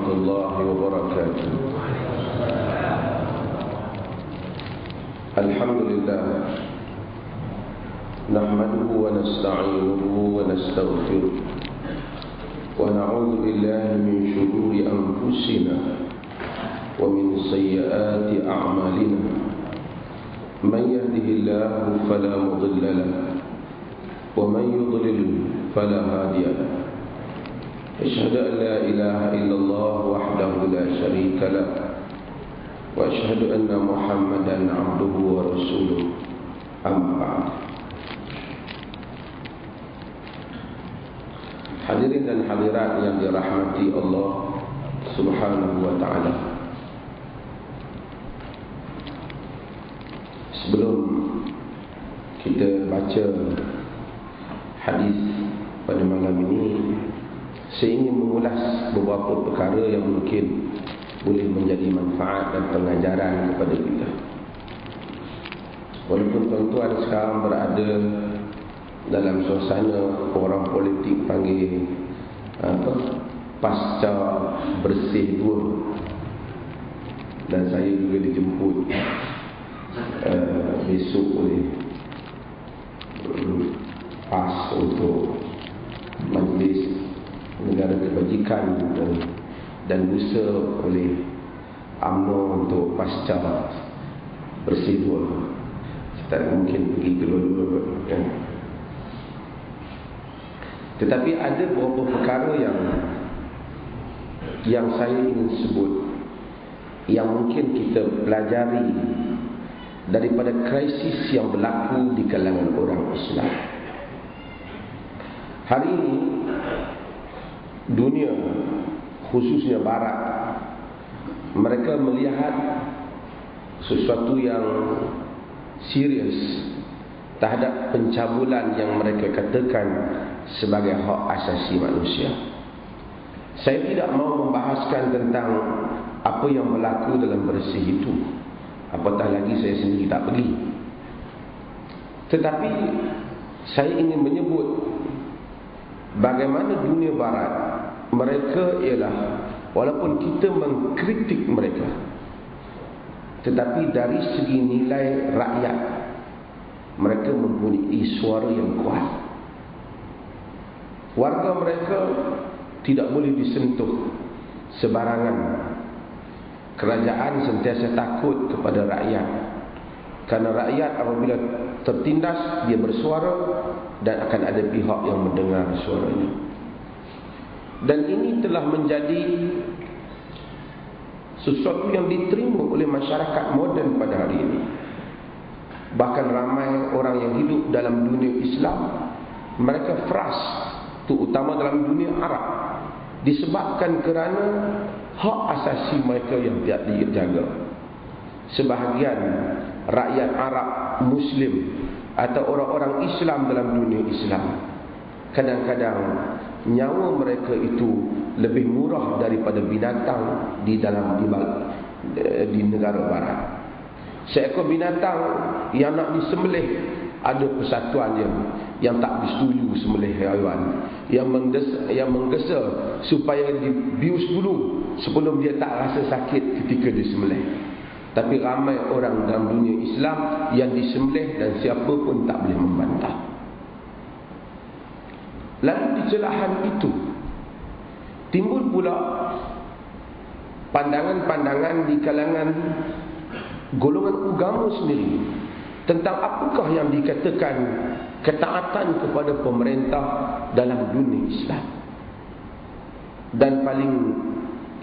warahmatullahi wabarakatuh. Alhamdulillah, nahmaduhu wa nasta'inuhu wa nastaghfiruh wa na'udzu billahi min shururi anfusina wa min sayyiati a'malina. Man yahdihillahu fala mudilla lahu wa man yudlil fala hadiya lahu. Asyhadu an la ilaha illallah wahdahu la syarika lah wa asyhadu anna Muhammadan abduhu wa rasuluh. Amma ba'd. Hadirin dan hadirat yang dirahmati Allah Subhanahu wa ta'ala, sebelum kita baca hadis pada malam ini, saya ingin mengulas beberapa perkara yang mungkin boleh menjadi manfaat dan pengajaran kepada kita. Walaupun tuan-tuan sekarang berada dalam suasana orang politik panggil pasca bersih dua, dan saya juga dijemput besok oleh PAS untuk majlis negara kebajikan dan usaha oleh UMNO untuk pasca bersih dua. Saya tak mungkin pergi kedua-dua kan? Tetapi ada beberapa perkara yang saya ingin sebut, yang mungkin kita pelajari daripada krisis yang berlaku di kalangan orang Islam hari ini. Dunia, khususnya Barat, mereka melihat sesuatu yang serius terhadap pencabulan yang mereka katakan sebagai hak asasi manusia. Saya tidak mau membahaskan tentang apa yang berlaku dalam bersih itu, apatah lagi saya sendiri tak pergi. Tetapi saya ingin menyebut bagaimana dunia Barat, mereka ialah, walaupun kita mengkritik mereka, tetapi dari segi nilai rakyat, mereka mempunyai suara yang kuat. Warga mereka tidak boleh disentuh sebarangan. Kerajaan sentiasa takut kepada rakyat, kerana rakyat apabila tertindas, dia bersuara dan akan ada pihak yang mendengar suaranya. Dan ini telah menjadi sesuatu yang diterima oleh masyarakat moden pada hari ini. Bahkan ramai orang yang hidup dalam dunia Islam, mereka frust, terutama dalam dunia Arab, disebabkan kerana hak asasi mereka yang tidak dijaga. Sebahagian rakyat Arab Muslim atau orang-orang Islam dalam dunia Islam, kadang-kadang nyawa mereka itu lebih murah daripada binatang di negara Barat. Seekor binatang yang nak disembelih, ada persatuan yang tak bersetuju sembelih haiwan, yang menggesa supaya dibius dulu sebelum dia tak rasa sakit ketika disembelih. Tapi ramai orang dalam dunia Islam yang disembelih dan siapa pun tak boleh membantah. Lalu di celahan itu timbul pula pandangan-pandangan di kalangan golongan agama sendiri tentang apakah yang dikatakan ketaatan kepada pemerintah dalam dunia Islam. Dan paling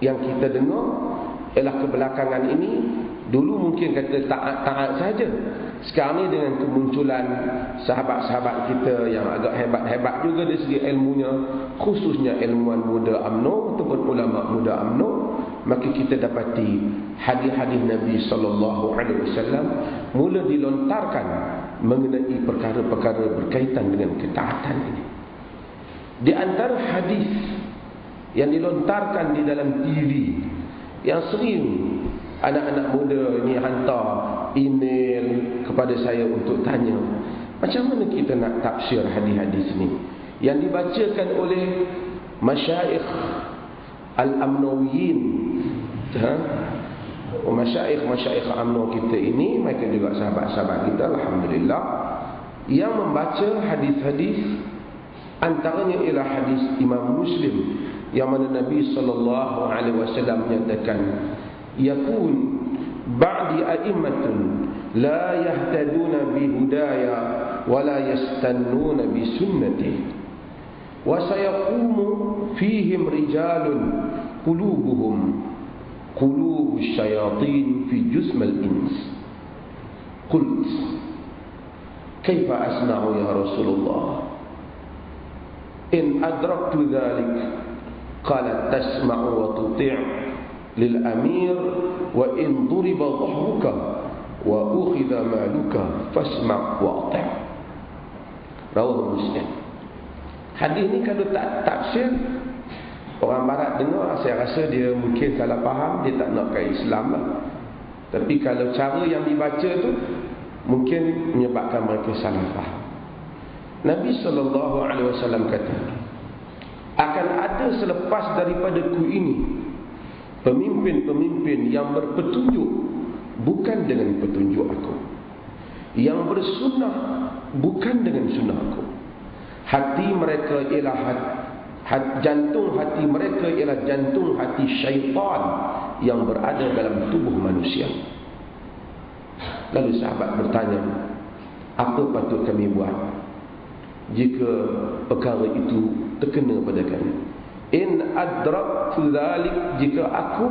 yang kita dengar ialah kebelakangan ini, dulu mungkin kata taat-taat saja. Sekarang ni dengan kemunculan sahabat-sahabat kita yang agak hebat-hebat juga dari segi ilmunya, khususnya ilmuwan muda UMNO ataupun ulama muda UMNO, maka kita dapati hadis-hadis Nabi SAW mula dilontarkan mengenai perkara-perkara berkaitan dengan ketaatan ini. Di antara hadis yang dilontarkan di dalam TV, yang sering anak-anak muda ni hantar email kepada saya untuk tanya, macam mana kita nak tafsir hadis-hadis ni yang dibacakan oleh masyayikh Al-Amnawiyin. Masyayikh UMNO kita ini, mereka juga sahabat-sahabat kita, alhamdulillah, yang membaca hadis-hadis, antaranya ialah hadis Imam Muslim yang mana Nabi sallallahu alaihi wasallam menyatakan, yakun ba'di a'immatun la yahtaduna bi hudaya wa la yastannuna bi sunnati wa sayaqumu fihim rijalun qulubuhum qulubu syayatin fi jusmal ins. Qult kaifa asna'u ya Rasulullah in adraktu dhalik? Qala tasma'u wa tuti' lil amir wa in duriba dhahruka wa ukhidha maluka fasma' wa ati'. Rawahu Muslim. Hadis ni kalau tak tafsir, orang barat dengar, saya rasa dia mungkin salah faham, dia tak nak ke Islam lah. Tapi kalau cara yang dibaca tu mungkin menyebabkan mereka salah faham. Nabi SAW kata, akan ada selepas daripadaku ini pemimpin-pemimpin yang berpetunjuk bukan dengan petunjuk aku, yang bersunnah bukan dengan sunnah aku. Hati mereka ialah jantung hati mereka ialah jantung hati syaitan yang berada dalam tubuh manusia. Lalu sahabat bertanya, apa patut kami buat jika perkara itu terkena pada kami? In adraktu dzalik, jika aku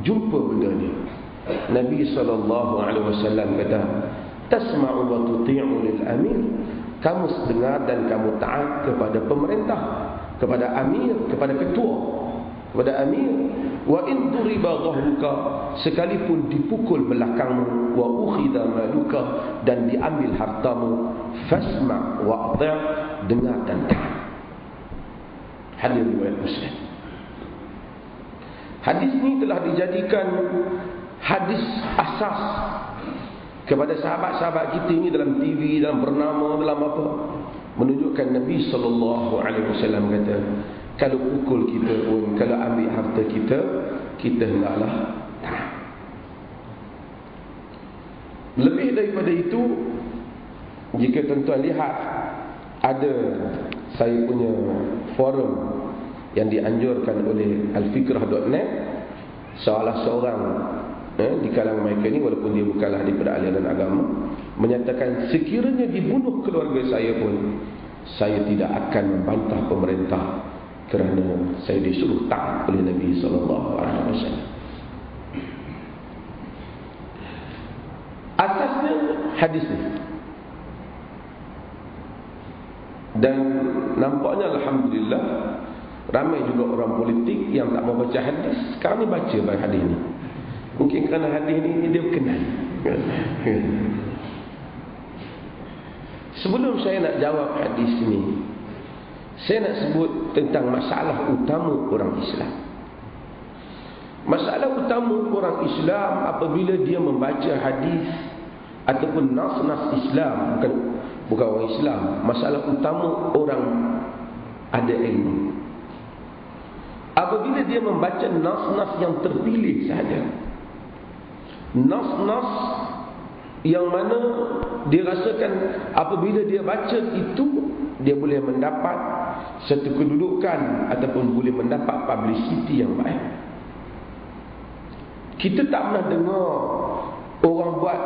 jumpa benda ni. Nabi SAW kata, tasma'u wa tuti'u lil amir, kamu dengar dan kamu taat kepada pemerintah, kepada amir, kepada ketua, kepada amir. Wa in duriba dhahruka, sekalipun dipukul belakangmu, wa ukhidha maluka, dan diambil hartamu, fasma' wa ati', dengar dan taat. Hadis riwayat Muslim. Hadis ini telah dijadikan hadis asas kepada sahabat-sahabat kita ini dalam TV, dalam bernama, dalam apa, menunjukkan Nabi SAW kata, kalau pukul kita pun, kalau ambil harta kita, kita hendaklah taat. Lebih daripada itu, jika tuan-tuan lihat, ada saya punya forum yang dianjurkan oleh alfikrah.net, salah seorang di kalangan mereka ni, walaupun dia bukanlah daripada aliran agama, menyatakan sekiranya dibunuh keluarga saya pun, saya tidak akan membantah pemerintah kerana saya disuruh taat oleh Nabi SAW. Asasnya hadis ni. Dan nampaknya alhamdulillah ramai juga orang politik yang tak mau baca hadis, sekarang ni baca hadis ni. Mungkin kerana hadis ni dia kenal. Sebelum saya nak jawab hadis ni, saya nak sebut tentang masalah utama orang Islam. Masalah utama orang Islam apabila dia membaca hadis ataupun nas-nas Islam, bukan orang Islam, masalah utama orang ada ilmu. Apabila dia membaca nas-nas yang terpilih sahaja, nas-nas yang mana dia rasakan apabila dia baca itu, dia boleh mendapat satu kedudukan ataupun boleh mendapat publicity yang baik. Kita tak pernah dengar orang buat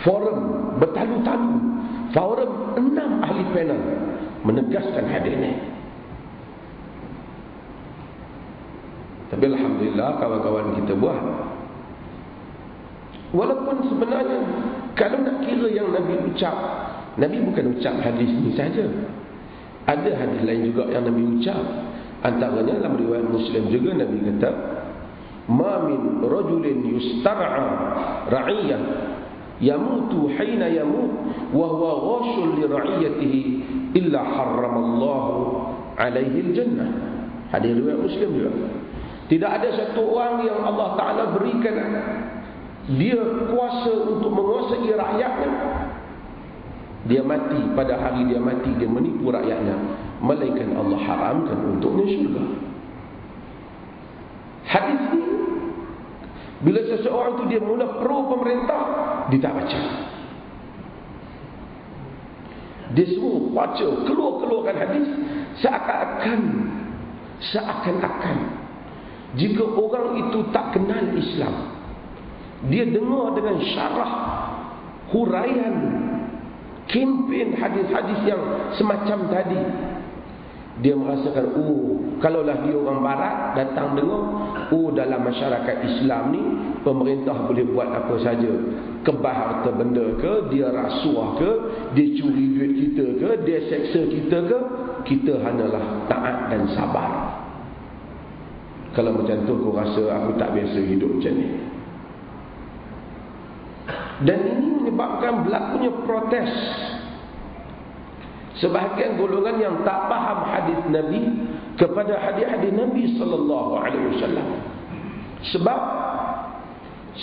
forum bertalu-talu, forum 6 ahli panel menegaskan hadis ini. Tapi alhamdulillah kawan-kawan kita buat. Walaupun sebenarnya kalau nak kira yang Nabi ucap, Nabi bukan ucap hadis ini saja. Ada hadis lain juga yang Nabi ucap. Antaranya dalam riwayat Muslim juga Nabi kata, "Ma min rajulin yustar'a ra'iyyan yamutu hina yamut wa huwa ghashul li ra'iyatihi illa harramallahu alaihi al-jannah." Hadis riwayat Muslim juga. Tidak ada satu orang yang Allah Ta'ala berikan dia kuasa untuk menguasai rakyatnya, dia mati, pada hari dia mati dia menipu rakyatnya, melainkan Allah haramkan untuknya syurga. Hadis ni, bila seseorang tu dia mula pro pemerintah, dia tak baca. Dia semua baca, keluarkan hadis seakan-akan jika orang itu tak kenal Islam, dia dengar dengan syarah, huraian, kempen hadis-hadis yang semacam tadi, dia merasakan, kalaulah dia orang barat datang dengar, dalam masyarakat Islam ni pemerintah boleh buat apa saja, kebah harta benda ke, dia rasuah ke, dia curi duit kita ke, dia seksa kita ke, kita hanyalah taat dan sabar. Kalau macam tu kau rasa aku tak biasa hidup macam ni. Dan ini menyebabkan berlakunya protes sebahagian golongan yang tak faham hadis Nabi kepada hadis-hadis Nabi sallallahu alaihi wasallam.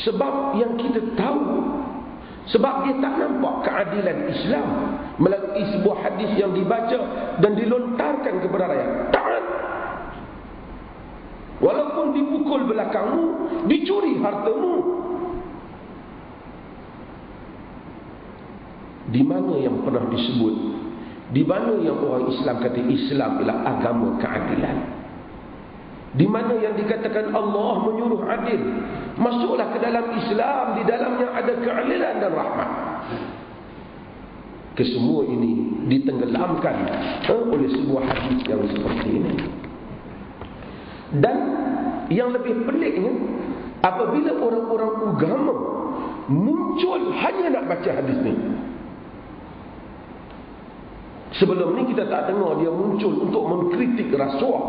Sebab yang kita tahu, sebab dia tak nampak keadilan Islam melalui sebuah hadis yang dibaca dan dilontarkan kepada rakyat. Taat. Walaupun dipukul belakangmu, dicuri hartamu. Di mana yang pernah disebut, di mana yang orang Islam kata Islam ialah agama keadilan? Di mana yang dikatakan Allah menyuruh adil? Masuklah ke dalam Islam, di dalamnya ada keadilan dan rahmat. Kesemua ini ditenggelamkan oleh sebuah hadis yang seperti ini. Dan yang lebih peliknya, apabila orang-orang agama muncul hanya nak baca hadis ni. Sebelum ni kita tak dengar dia muncul untuk mengkritik rasuah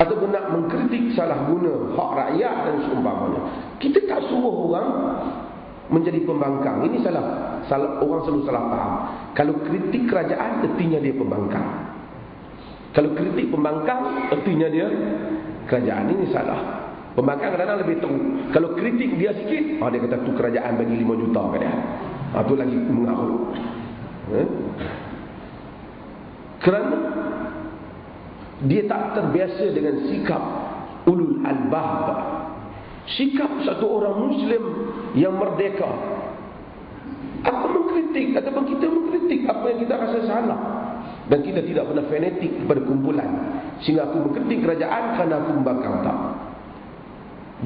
ataupun nak mengkritik salah guna hak rakyat dan seumpamanya. Kita tak suruh orang menjadi pembangkang. Ini salah orang selalu salah faham. Kalau kritik kerajaan, ertinya dia pembangkang. Kalau kritik pembangkang, ertinya dia kerajaan. Ini salah. Pembangkang kadang-kadang lebih tahu. Kalau kritik dia sikit, dia kata tu kerajaan bagi 5 juta ke dia. Tu lagi mengarut. Kerana dia tak terbiasa dengan sikap ulul albab, sikap satu orang Muslim yang merdeka. Aku mengkritik ataupun kita mengkritik apa yang kita rasa salah, dan kita tidak pernah fanatik kepada kumpulan sehingga aku mengkritik kerajaan kerana aku membangkang. Tak.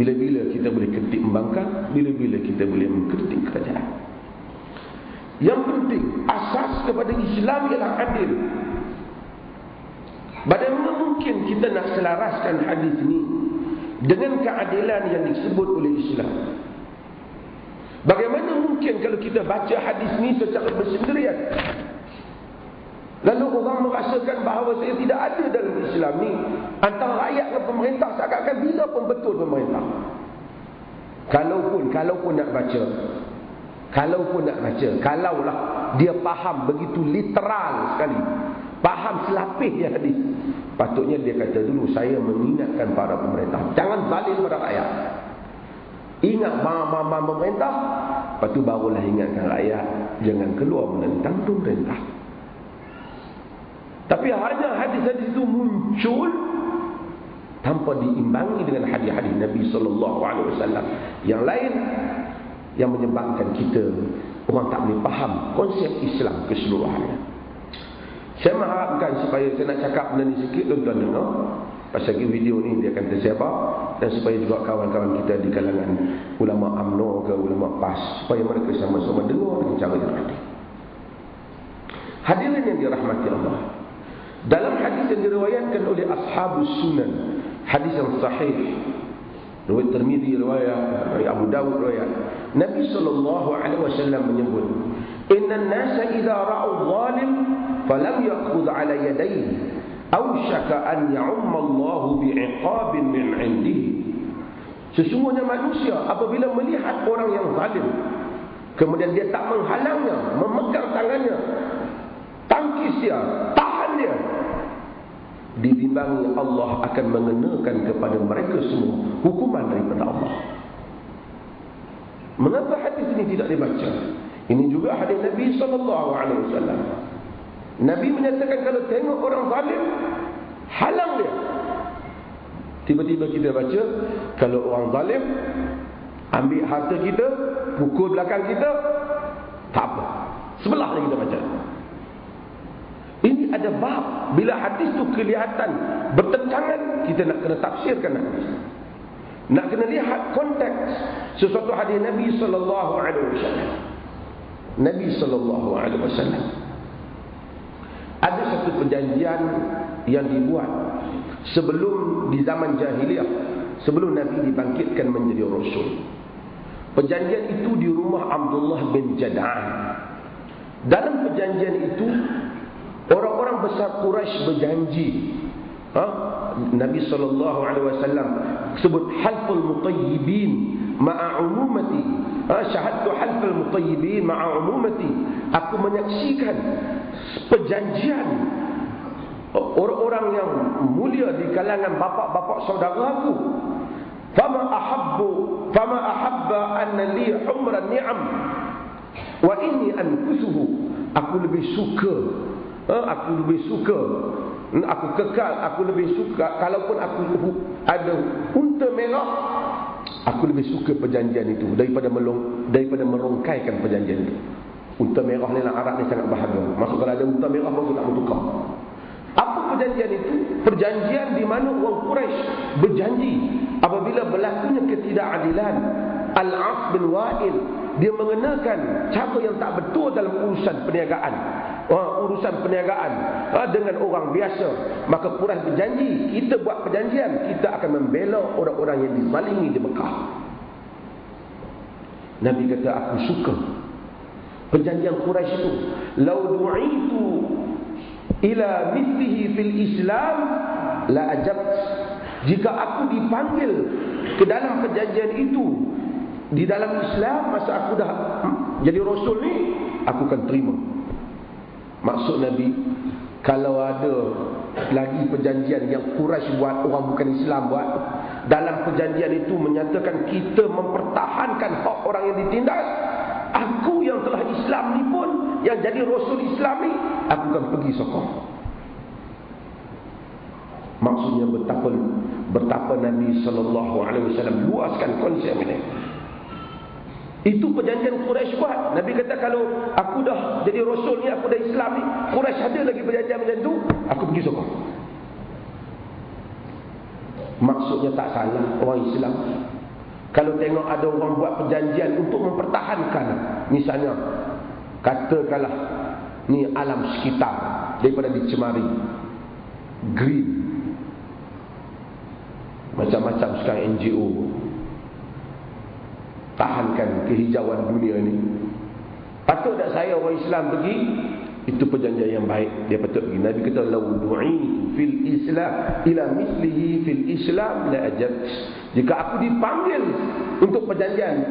Bila-bila kita boleh kritik membangkang, bila-bila kita boleh mengkritik kerajaan. Yang penting, asas kepada Islam ialah adil. Bagaimana mungkin kita nak selaraskan hadis ini dengan keadilan yang disebut oleh Islam? Bagaimana mungkin kalau kita baca hadis ini secara bersendirian, lalu orang merasakan bahawa saya tidak ada dalam Islam ni, antara rakyat dan pemerintah seakan-akan bila pun betul pemerintah. Kalaupun nak baca, kalaulah dia faham begitu literal sekali, faham selapih hadis, patutnya dia kata dulu, saya mengingatkan para pemerintah, jangan zalim pada rakyat. Ingat bang pemerintah, lepas tu barulah ingatkan rakyat jangan keluar menentang pemerintah. Tapi hanya hadis-hadis itu muncul tanpa diimbangi dengan hadis-hadis Nabi SAW yang lain, yang menyebabkan kita orang tak boleh faham konsep Islam keseluruhannya. Saya mengharapkan supaya saya nak cakap benda ni sikit, tuan-tuan dengar, pasal video ni dia akan tersebar, dan supaya juga kawan-kawan kita di kalangan ulama UMNO ke ulama PAS, supaya mereka sama-sama dengar dengan cara yang adil. Hadirin yang dirahmati Allah, dalam hadis yang diriwayatkan oleh Ashabus Sunan, hadis yang sahih, riwayat Tirmizi, riwayat Abu Dawud, riwayat Nabi SAW menyebut, inna nasa idza ra'u zalim falam ya'khudh 'ala yadayhi awshaka an ya'umma Allah bi'iqabin min 'indihi. Sesungguhnya manusia apabila melihat orang yang zalim, kemudian dia tak menghalangnya, memegang tangannya, tangkis dia, tahan dia, ditimbangi Allah akan mengenakan kepada mereka semua hukuman daripada Allah. Mengapa hadis ini tidak dibaca? Ini juga hadis Nabi SAW. Nabi menyatakan kalau tengok orang zalim, halang dia. Tiba-tiba kita baca, kalau orang zalim ambil harta kita, pukul belakang kita, tak apa, sebelah lagi kita baca. Ini ada bab. Bila hadis tu kelihatan bertentangan, kita nak kena tafsirkan hadis. Nak kena lihat konteks sesuatu hadis Nabi sallallahu alaihi wasallam. Nabi sallallahu alaihi wasallam ada satu perjanjian yang dibuat sebelum, di zaman jahiliyah, sebelum Nabi dibangkitkan menjadi Rasul. Perjanjian itu di rumah Abdullah bin Jad'an. Dalam perjanjian itu, orang-orang besar Quraisy berjanji, Nabi sallallahu alaihi wasallam sebut halful mutayyibin ma'a umumati, syahadtu halful mutayyibin ma'a umumati, aku menyaksikan perjanjian orang-orang yang mulia di kalangan bapa-bapa saudaraku. Fama ahabba anna li humran ni'am wa inni ankusuhu, aku lebih suka, aku kekal, aku lebih suka, kalaupun aku ada unta merah, aku lebih suka perjanjian itu daripada merongkaikan perjanjian itu. Unta merah ni lah, Arab ni sangat bahagia. Maksud kalau ada unta merah baru tak bertukar. Apa perjanjian itu? Perjanjian di mana orang Quraisy berjanji apabila berlakunya ketidakadilan, Al-As bin Wa'il dia mengenakan cara yang tak betul dalam urusan perniagaan, dengan orang biasa, maka Quraisy berjanji, kita buat perjanjian, kita akan membela orang-orang yang dizalimi di Mekah. Nabi kata, aku suka perjanjian Quraisy itu. Lau du'itu ila mithlihi fil Islam la ajabt, jika aku dipanggil ke dalam perjanjian itu di dalam Islam, masa aku dah jadi Rasul ni, aku akan terima. Maksud Nabi, kalau ada lagi perjanjian yang Quraisy buat, orang bukan Islam buat, dalam perjanjian itu menyatakan kita mempertahankan hak orang yang ditindas, aku yang telah Islam ni pun, yang jadi Rasul Islam ni, aku akan pergi sokong. Maksudnya betapa Nabi sallallahu alaihi wasallam luaskan konsep ini. Itu perjanjian Quraisy buat. Nabi kata, kalau aku dah jadi Rasul ni, aku dah Islam ni, Quraisy ada lagi perjanjian macam tu, aku pergi sokong. Maksudnya tak salah orang Islam kalau tengok ada orang buat perjanjian untuk mempertahankan, misalnya katakanlah ni alam sekitar daripada dicemari, green, macam-macam sekarang NGO tahankan kehijauan dunia ni. Patut tak saya orang Islam pergi? Itu perjanjian yang baik, dia patut pergi. Nabi kata, lau du'itu fil Islam ila mislihi fil Islam la ajabt, jika aku dipanggil untuk perjanjian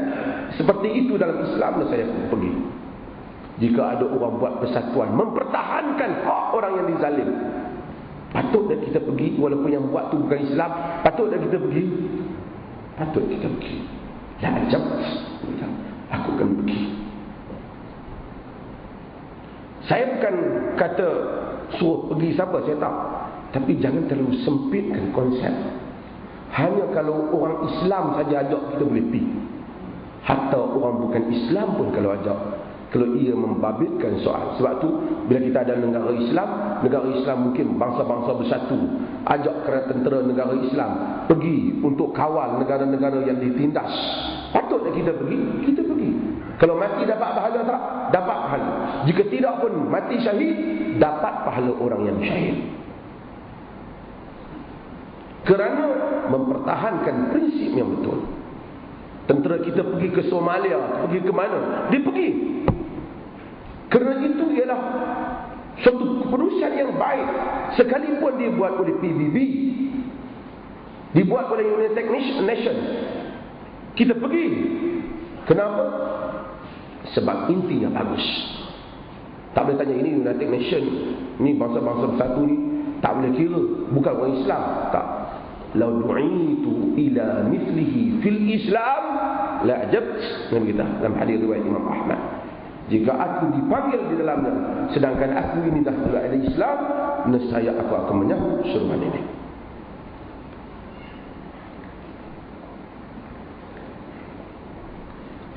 seperti itu dalam Islam, saya pergi. Jika ada orang buat persatuan mempertahankan hak orang yang dizalim, patut tak kita pergi? Walaupun yang buat tu bukan Islam, patut tak kita pergi? Patut kita pergi. La ajabt, aku akan pergi. Saya bukan kata suruh pergi siapa, saya tahu, tapi jangan terlalu sempitkan konsep. Hanya kalau orang Islam saja ajak, kita boleh pergi. Hatta orang bukan Islam pun kalau ajak, kalau ia membabitkan soal. Sebab tu bila kita ada negara Islam mungkin bangsa-bangsa bersatu, ajak tentera negara Islam pergi untuk kawal negara-negara yang ditindas, patut tak kita pergi? Kita pergi. Kalau mati dapat pahala tak? Dapat pahala. Jika tidak pun mati syahid, dapat pahala orang yang syahid. Kerana mempertahankan prinsip yang betul. Tentera kita pergi ke Somalia, pergi ke mana? Dia pergi. Kerana itu ialah suatu keputusan yang baik. Sekalipun dibuat oleh PBB, dibuat oleh United Nations, kita pergi. Kenapa? Sebab intinya bagus. Tak boleh tanya ini United Nations, ni bangsa-bangsa bersatu ni, tak boleh kira bukan orang Islam. Tak. Lau du'itu ila mithlihi fil Islam la ajabt, Nabi kita dalam hadis riwayat Imam Ahmad. Jika aku dipanggil di dalamnya, sedangkan aku ini dah juga ada Islam, nescaya aku akan menyambut seruan ini.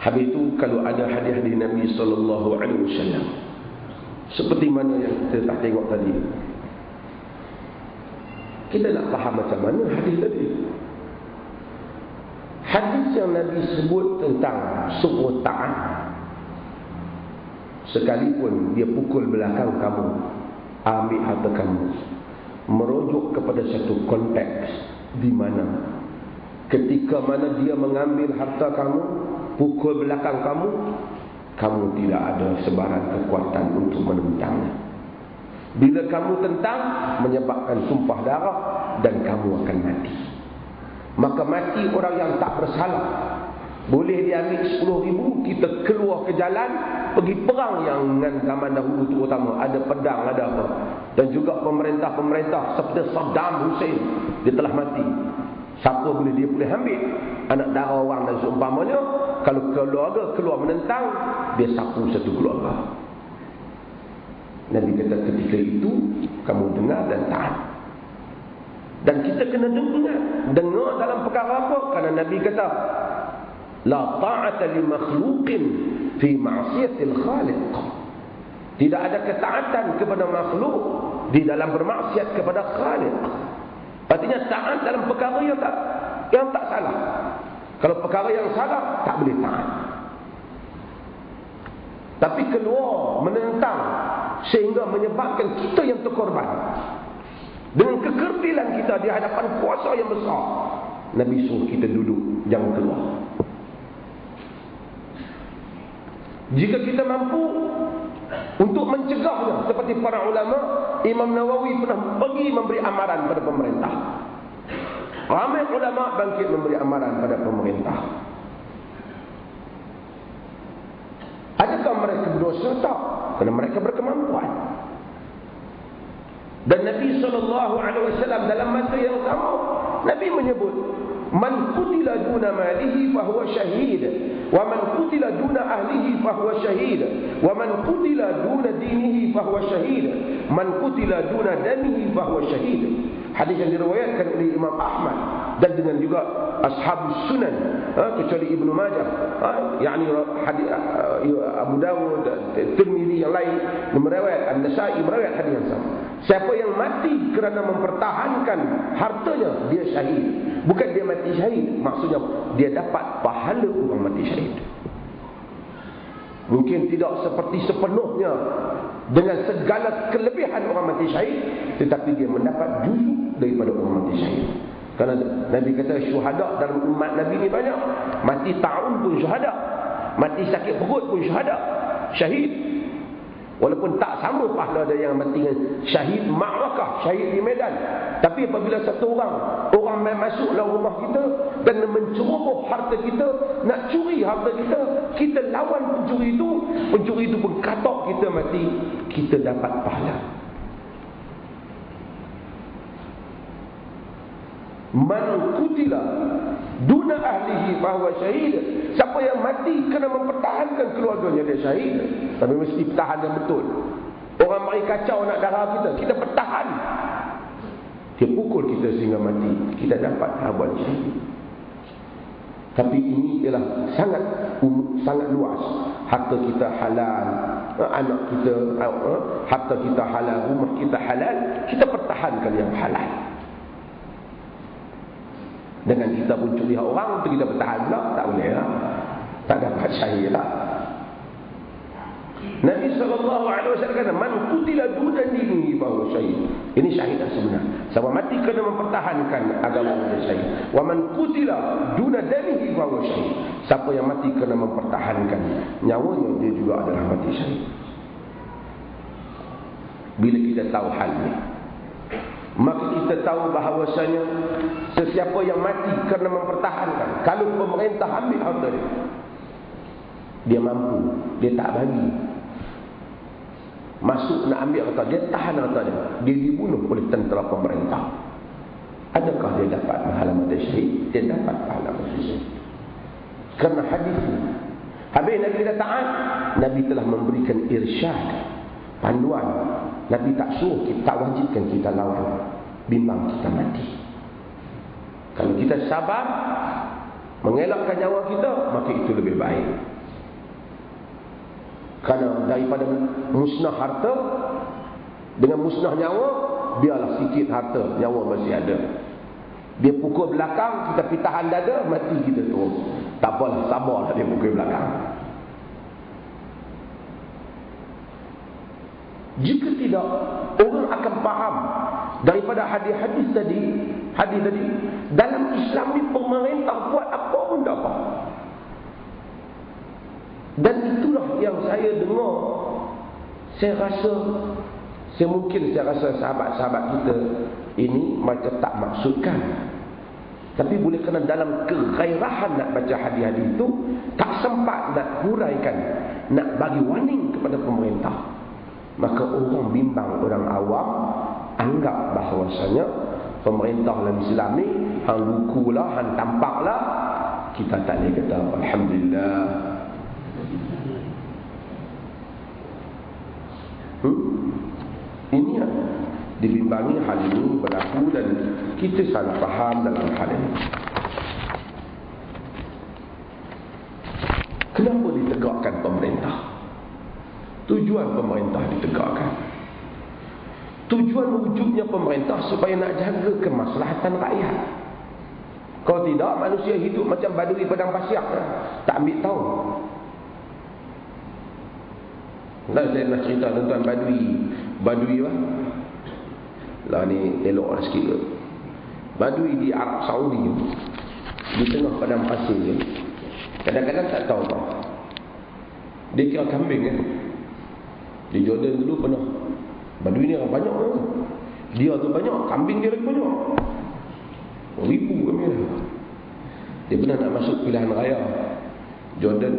Habis itu kalau ada hadis-hadis Nabi SAW, seperti mana yang kita tak tengok tadi, kita nak faham macam mana hadis tadi. Hadis yang Nabi sebut tentang suruh taat, sekalipun dia pukul belakang kamu, ambil harta kamu, merujuk kepada satu konteks di mana ketika mana dia mengambil harta kamu, pukul belakang kamu, kamu tidak ada sebarang kekuatan untuk menentangnya. Bila kamu tentang, menyebabkan tumpah darah dan kamu akan mati. Maka mati orang yang tak bersalah. Boleh diambil 10,000, kita keluar ke jalan, pergi perang yang dengan zaman dahulu terutama. Ada pedang, ada apa. Dan juga pemerintah-pemerintah seperti Saddam Hussein, dia telah mati. Siapa boleh dia boleh ambil anak darah orang dan seumpamanya. Kalau keluarga keluar menentang, dia sapu satu keluarga. Nabi kata ketika itu kamu dengar dan taat. Dan kita kena dengar dalam perkara apa? Kerana Nabi kata la ta'ata li makhluqin fi ma'siyatil khaliq. Tidak ada ketaatan kepada makhluk di dalam bermaksiat kepada Khaliq. Artinya taat dalam perkara yang tak salah. Kalau perkara yang salah, tak boleh taat. Tapi keluar menentang sehingga menyebabkan kita yang terkorban. Dengan kekerdilan kita di hadapan kuasa yang besar, Nabi suruh kita duduk, jangan keluar. Jika kita mampu untuk mencegahnya, seperti para ulama, Imam Nawawi pernah pergi memberi amaran pada pemerintah. Ramai ulama bangkit memberi amaran pada pemerintah. Adakah mereka berdosa? Tak, kerana mereka berkemampuan. Dan Nabi SAW dalam masa yang sama, Nabi menyebut, man qutila duna malihi fahuwa syahid, wa man qutila duna ahlihi fahuwa syahid, wa man qutila duna dinihi fahuwa syahid, man qutila duna damihi fahuwa syahid. Hadis yang diriwayatkan oleh Imam Ahmad dan dengan juga Ashabus Sunan, kecuali Ibnu Majah, yakni hadis Abu Dawud, Tirmizi yang lain meriwayat, An-Nasa'i meriwayat hadis yang sama. Siapa yang mati kerana mempertahankan hartanya, dia syahid. Bukan dia mati syahid, maksudnya dia dapat pahala orang mati syahid. Mungkin tidak seperti sepenuhnya dengan segala kelebihan orang mati syahid, tetapi dia mendapat juzuk daripada orang mati syahid. Kerana Nabi kata syuhada dalam umat Nabi ni banyak. Mati ta'un pun syuhada, mati sakit perut pun syuhada, syahid. Walaupun tak sama pahala ada yang mati dengan syahid ma'rakah, syahid di medan. Tapi apabila satu orang masuk dalam rumah kita dan menceroboh harta kita, nak curi harta kita, kita lawan pencuri itu pun katok kita mati, kita dapat pahala. Man qutila duna ahlihi fahuwa syahid. Siapa yang mati kerana mempertahankan keluarganya, dia syahid. Tapi mesti pertahan yang betul. Orang mari kacau nak darah kita, kita pertahan. Dia pukul kita sehingga mati, kita dapat habuan syahid. Tapi ini ialah sangat luas. Harta kita halal, anak kita, harta kita halal, rumah kita halal, kita pertahankan yang halal. Dengan kita pun curi orang untuk kita bertahan pula, tak boleh lah. Tak dapat syahid lah. Nabi SAW kata, man qutila duna dinihi fahuwa syahid. Ini syahid yang sebenar. Siapa mati kerana mempertahankan agama, dia syahid. Wa man qutila duna damihi fahuwa syahid. Siapa yang mati kerana mempertahankan nyawanya, dia juga adalah mati syahid. Bila kita tahu hal ini, maka kita tahu bahawasanya sesiapa yang mati kerana mempertahankan, kalau pemerintah ambil harta dia mampu, dia tak bagi, masuk nak ambil harta, dia tahan harta dia dibunuh oleh tentera pemerintah, adakah dia dapat pahala mati syahid? Dia dapat pahala mati syahid kerana hadis ini. Habis Nabi kata taat, Nabi telah memberikan irsyad, panduan. Nabi tak suruh, kita tak wajibkan kita lawan, bimbang kita mati. Kalau kita sabar mengelakkan nyawa kita, maka itu lebih baik. Kerana daripada musnah harta dengan musnah nyawa, biarlah sikit harta, nyawa masih ada. Dia pukul belakang, kita pergi tahan dada, mati kita terus. Tak apalah, sabarlah dia pukul belakang. Jika tidak, orang akan faham daripada hadis tadi, dalam Islam ni pemerintah buat apa pun tak apa. Dan itulah yang saya dengar. Saya rasa sahabat-sahabat kita ini macam tak maksudkan. Tapi boleh kerana dalam kegairahan nak baca hadis-hadis itu, tak sempat nak huraikan, nak bagi warning kepada pemerintah. Maka orang bimbang, orang awam anggap bahawasanya pemerintah dalam Islam ni hang lukulah, hang tampaklah, kita tak boleh kata alhamdulillah. Ini yang dibimbangi hal ini berlaku dan kita salah faham dalam hal ini. Kenapa ditegakkan pemerintah? Tujuan pemerintah ditegakkan, tujuan wujudnya pemerintah supaya nak jaga kemaslahatan rakyat. Kalau tidak, manusia hidup macam badui padang pasir, tak ambil tahu. Dan saya nak cerita tentang badui lah. Lah ni elok sikit ke. Badui di Arab Saudi, di tengah padang pasir ni, kadang-kadang tak tahu apa. Dia kira kambing kan. Di Jordan dulu pernah badui ni orang banyak kan. Dia tu banyak, kambing dia lagi banyak. Ribu kambing dia. Dia pernah nak masuk pilihan raya Jordan,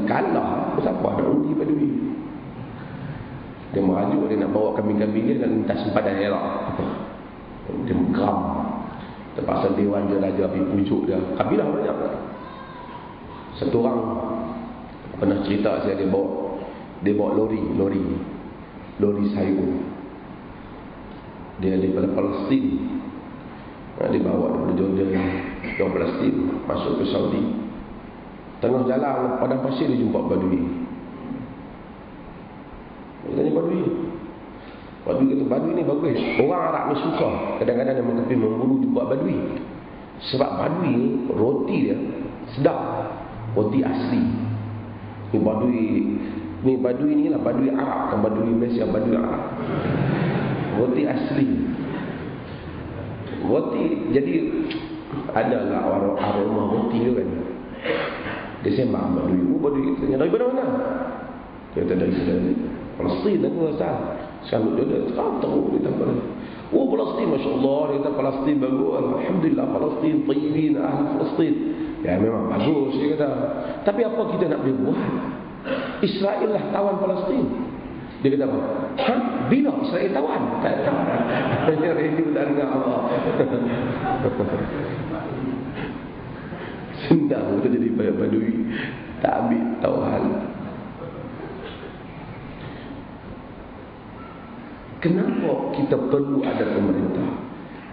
kalah, siapa nak undi badui. Dia merajuk, dia nak bawa kambing-kambing dia dan minta sempadan elok. Dia geram. Terpaksa Dewan Raja pergi pujuk dia. Kabilah banyak. Satu orang pernah cerita saya, dia bawa lori sayur. Dia daripada Palestin. Dia bawa daripada Jordan ke Palestin masuk ke Saudi. Tengah jalan padang pasir dia jumpa badui. Dia tanya badui kata, badui ni bagus. Orang Arab ni suka kadang-kadang dia pergi memburu jumpa badui. Sebab badui ni roti dia sedap, roti asli. Ni badui ni lah badui Arab, bukan badui Malaysia, badui Arab. Roti asli. Roti, jadi adalah aroma roti tu kan. Dia sembang badui tanya, dari mana? Dia kata dari Palestin aku asal. Sekarang dia tahu dia tak boleh. Palestin, Masya Allah. Dia kata Palestin bagus, alhamdulillah. Palestin, tayyibin, ahli Palestin. Ya memang bagus dia kata. Tapi apa kita nak boleh buat? Israel lah tawan Palestin. Dia kata apa? Bila Israel tawan? Tak tahu. Hanya rindu dan Allah. Senang kita jadi badui, tak ambil tahu hal. Kenapa kita perlu ada pemerintah?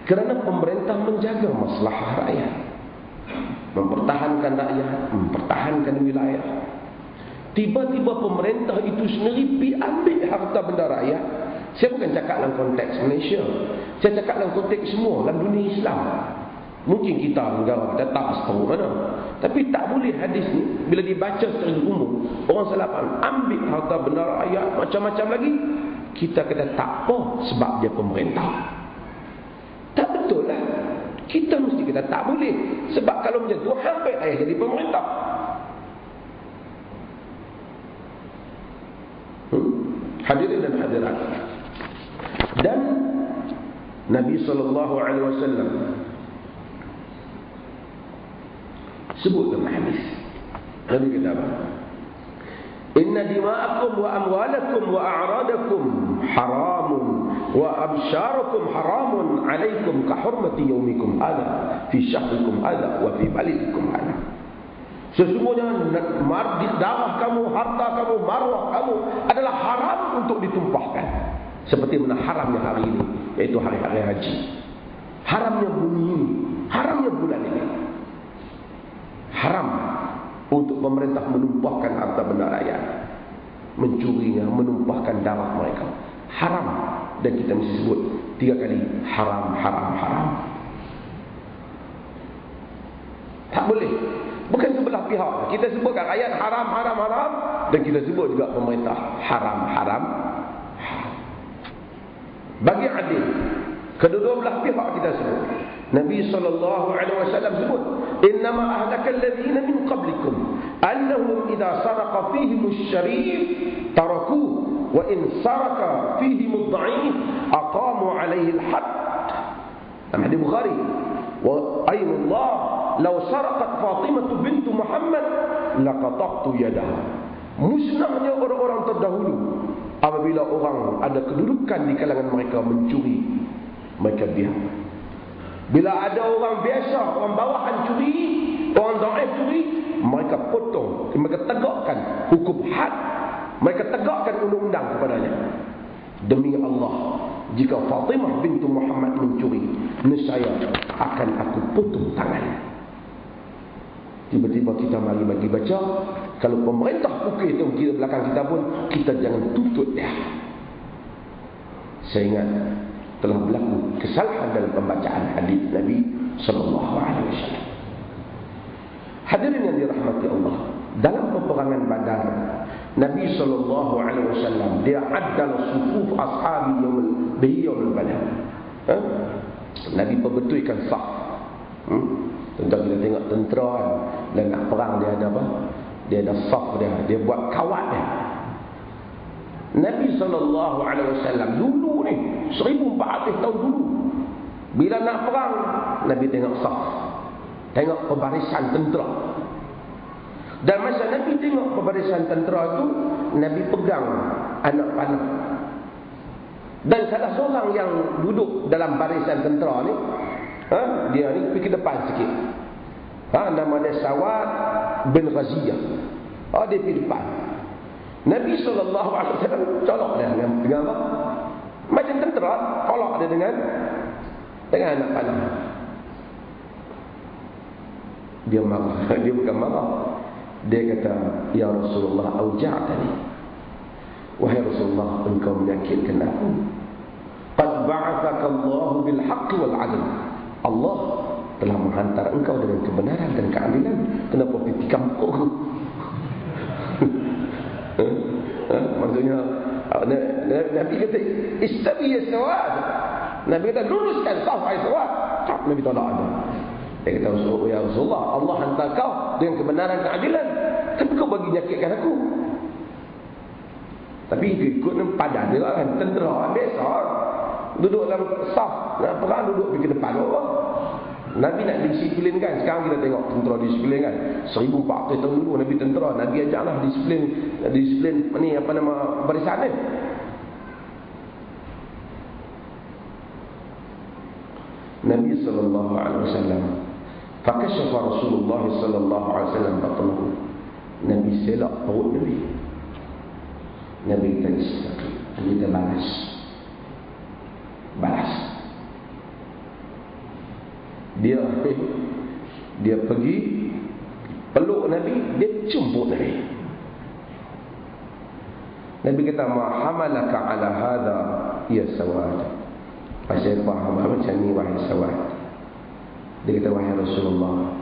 Kerana pemerintah menjaga maslahah rakyat, mempertahankan rakyat, mempertahankan wilayah. Tiba-tiba pemerintah itu sendiri pergi ambil harta benda rakyat. Saya bukan cakap dalam konteks Malaysia, saya cakap dalam konteks semua, dalam dunia Islam. Mungkin kita negara kita tak tahu mana, tapi tak boleh hadis ni bila dibaca secara umum, orang salah faham, ambil harta benda rakyat macam-macam lagi. Kita kata tak apa sebab dia pemerintah. Tak betul lah. Kita mesti kata tak boleh, sebab kalau macam tu hampir ayah jadi pemerintah. Hadirin dan hadirat, dan Nabi SAW sebut dalam hadis, Nabi kata apa? Inna dima'akum wa amwalakum wa a'radakum haramun wa absyarakum haramun alaikum ka hurmati yaumikum hadha fi syahrikum hadha wa fi baladikum hadha. Sesungguhnya darah kamu, harta kamu, marwah kamu adalah haram untuk ditumpahkan, seperti mana haramnya hari ini, yaitu hari-hari haji. Haramnya bumi ini, haramnya bulan ini. Haram untuk pemerintah menumpahkan harta benda rakyat, mencurinya, menumpahkan darah mereka. Haram. Dan kita mesti sebut 3 kali, haram, haram, haram. Tak boleh. Bukan sebelah pihak. Kita sebutkan ayat haram, haram, haram, dan kita sebut juga pemerintah haram, haram, haram. Bagi adil, kedua-dua belah pihak kita sebut. Nabi SAW sebut, innama ahlakal ladzina min qablikum annahum idza saraqa fihim asy-syarif taraku wa in saraka fihim ad-dha'if aqamu alaihi al-hadd. Hadis Bukhari. Wa aymullah law saraqat Fatimah bintu Muhammad laqata'tu yadaha. Musnahnya orang-orang terdahulu apabila orang ada kedudukan di kalangan mereka mencuri, mereka diam. Bila ada orang biasa, orang bawahan curi, orang dhaif curi, mereka potong, mereka tegakkan hukum had, mereka tegakkan undang-undang kepadanya. Demi Allah, jika Fatimah bintu Muhammad mencuri, nescaya akan aku potong tangan. Tiba-tiba kita mari bagi baca, kalau pemerintah pukul itu kira belakang kita pun, kita jangan tutup dia. Saya ingat telah berlaku kesalahan dalam pembacaan hadis Nabi sallallahu alaihi wasallam. Hadirin yang dirahmati Allah, dalam peperangan Badar, Nabi sallallahu alaihi wasallam dia addal sufuf ashabi yaumul Badar. Nabi perbetulkan saf. Tentang kita tengok tentera kan, dan nak perang dia ada apa? Dia ada saf dia buat kawat dia. Nabi SAW dulu ni 1400 tahun dulu, bila nak perang, Nabi tengok saf, tengok pembarisan tentera. Dan masa Nabi tengok pembarisan tentera itu, Nabi pegang anak panah. Dan salah seorang yang duduk dalam barisan tentera ni, dia ni pergi ke depan sikit. Nama dia Sawad bin Ghaziyah. Dia pergi depan. Nabi SAW colok dia dengan apa? Macam tentera, colok dia dengan anak panah. Dia marah. Dia bukan marah. Dia kata, ya Rasulullah, auja'tani. Wahai Rasulullah, engkau menyakitkan aku. Qad ba'athaka Allah bil haqq wal 'adl. Allah telah menghantar engkau dengan kebenaran dan keadilan. Kenapa pergi kampung? Maksudnya Nabi kata istawi ya sawad. Nabi kata luruskan saf ai sawad. Nabi tolak dia. Dia kata ya Rasulullah, Allah hantar kau dengan kebenaran dan keadilan, tapi kau bagi nyakitkan aku. Tapi ikut padan dia kan, tentera biasa duduk dalam saf, nak perang duduk pergi depan orang. Nabi nak disiplinkan. Sekarang kita tengok tentera disiplin kan. 1400 tahun dulu Nabi tentera, Nabi ajaklah disiplin ni apa nama barisan ni. Nabi sallallahu alaihi wasallam fakashafa Rasulullah sallallahu alaihi wasallam batnahu. Nabi selak perut Nabi. Nabi kata istaqim. Kita balas. Dia pergi peluk Nabi, dia cumpuk Nabi. Nabi kata, ma hamalaka ala hadha ya Sawad. Pasal faham macam ni wahai Sawad. Dia kata, wahai Rasulullah,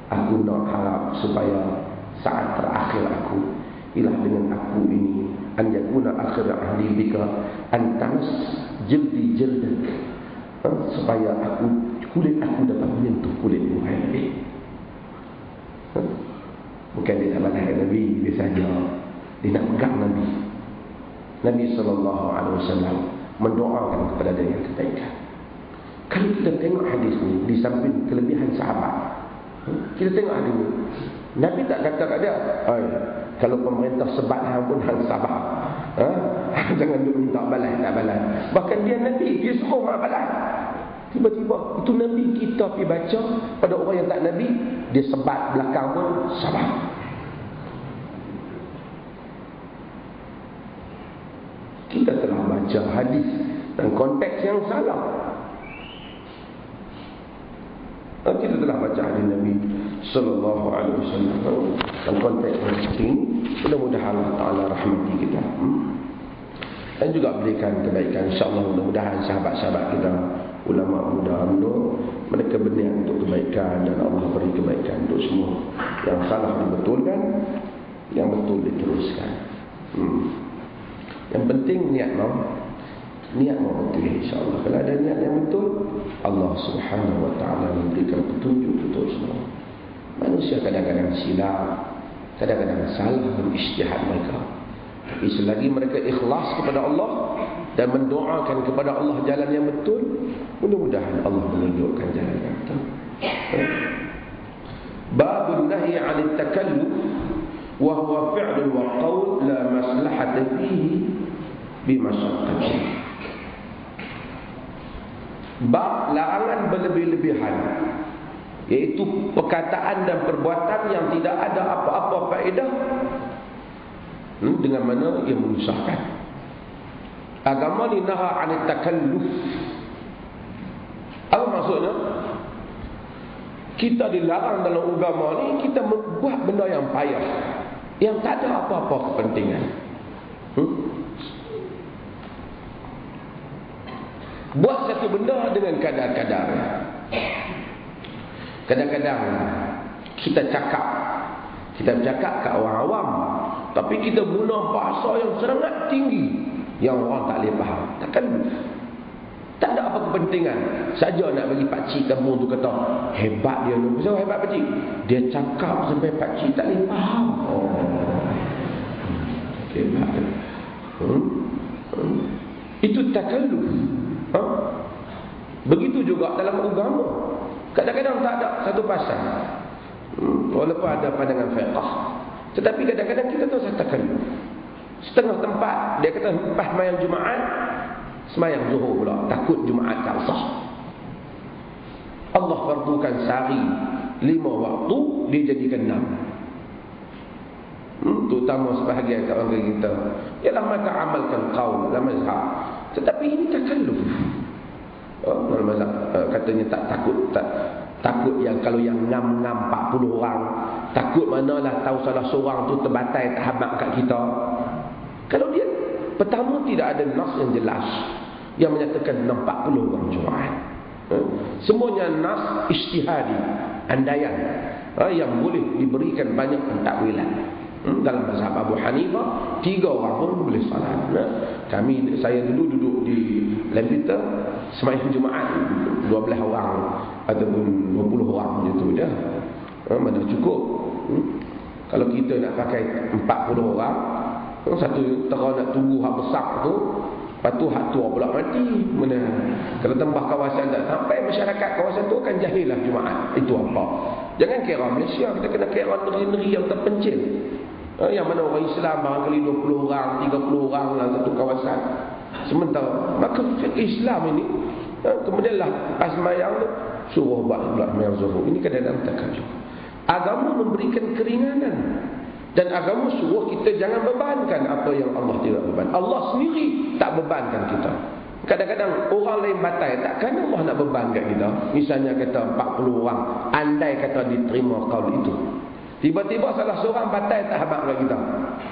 aku nak harap supaya saat terakhir aku ialah dengan aku ini, an yakuna akhir ahli bika an tamas jildi jildak, supaya kulit aku dapat menyentuh kulitmu, hai Nabi. Bukan dia tak balas Nabi, dia saja dia nak pegang Nabi. Nabi SAW mendoakan kepada dia yang kebaikan. Kalau kita tengok hadis ni, di samping kelebihan sahabat, kita tengok hadis ni, Nabi tak kata kat dia, kalau pemerintah sebat hang pun hang sabar, jangan duk minta balas, tak balas. Bahkan dia Nabi, dia suruh hang balas. Tiba-tiba itu Nabi kita pergi baca pada orang yang tak Nabi, dia sebat belakang pun sabar. Kita telah baca hadis dan konteks yang salah. Kita telah baca hadis Nabi sallallahu alaihi wasallam. Dan konteks seperti ini, mudah-mudahan Allah Taala rahmati kita. Dan juga berikan kebaikan, insya-Allah. Mudah-mudahan sahabat-sahabat kita, ulama muda UMNO, mereka berniat untuk kebaikan dan Allah beri kebaikan untuk semua. Yang salah dibetulkan, yang betul diteruskan. Yang penting niat mau betul, insya-Allah. Kalau ada niat yang betul, Allah Subhanahu wa taala memberikan petunjuk untuk semua. Manusia kadang-kadang silap, kadang-kadang salah dalam ijtihad mereka. Tapi selagi mereka ikhlas kepada Allah dan mendoakan kepada Allah jalan yang betul, mudah-mudahan Allah menunjukkan jalan yang betul. Babun nahi 'anil takalluf wa huwa fi'lun wa qaul la maslahata fihi bi masyaqqati. Bab larangan berlebih-lebihan, iaitu perkataan dan perbuatan yang tidak ada apa-apa faedah dengan mana ia menyusahkan. Agama ni naha 'anil takalluf. Apa maksudnya? Kita dilarang dalam agama ni kita membuat benda yang payah, yang tak ada apa-apa kepentingan. Buat satu benda dengan kadar-kadar. Kadang-kadang kita bercakap kat orang awam, tapi kita guna bahasa yang sangat tinggi yang orang tak boleh faham. Takkan tak ada apa kepentingan. Saja nak bagi pakcik kampung tu kata hebat dia ni. Kenapa hebat pakcik? Dia cakap sampai pakcik tak boleh faham. Hebat. Itu takalluf. Begitu juga dalam agama. Kadang-kadang tak ada satu pasal, walaupun ada pandangan fiqh, tetapi kadang-kadang kita tu takalluf. Setengah tempat dia kata lepas sembahyang Jumaat, sembahyang Zuhur pula, takut Jumaat tak sah. Allah fardukan sehari 5 waktu, dia jadikan 6. Terutama sebahagian orang kita, ialah mereka amalkan qaul dalam mazhab, tetapi ini takalluf. Dalam mazhab katanya tak takut yang kalau yang 6 40 orang, takut manalah tahu salah seorang tu terbatai tak habaq kat kita. Kalau dia pertama tidak ada nas yang jelas yang menyatakan 40 orang Jumaat. Semuanya nas ijtihadi, andaian, yang boleh diberikan banyak pentakwilan. Dalam mazhab Abu Hanifah 3 orang pun boleh salat. Saya dulu duduk di Lembita, sembahyang Jumaat 12 orang ataupun 20 orang macam tu dah. Mana cukup. Kalau kita nak pakai 40 orang, satu terang nak tunggu hak besar tu, lepas tu hak tua pula mati. Mana kalau tambah kawasan tak sampai, masyarakat kawasan tu akan jahil lah Jumaat itu apa. Jangan kira Malaysia, kita kena kira negeri-negeri yang terpencil, yang mana orang Islam barangkali 20 orang, 30 orang dalam satu kawasan. Sementara maka Islam ini kemudianlah pas sembahyang tu suruh buat sembahyang Zuhur. Ini kadang-kadang takalluf. Agama memberikan keringanan, dan agama suruh kita jangan bebankan apa yang Allah tidak beban. Allah sendiri tak bebankan kita. Kadang-kadang orang lain batai, takkan Allah nak beban kat kita. Misalnya kata 40 orang, andai kata diterima qaul itu, tiba-tiba salah seorang batai tak habaq kat kita,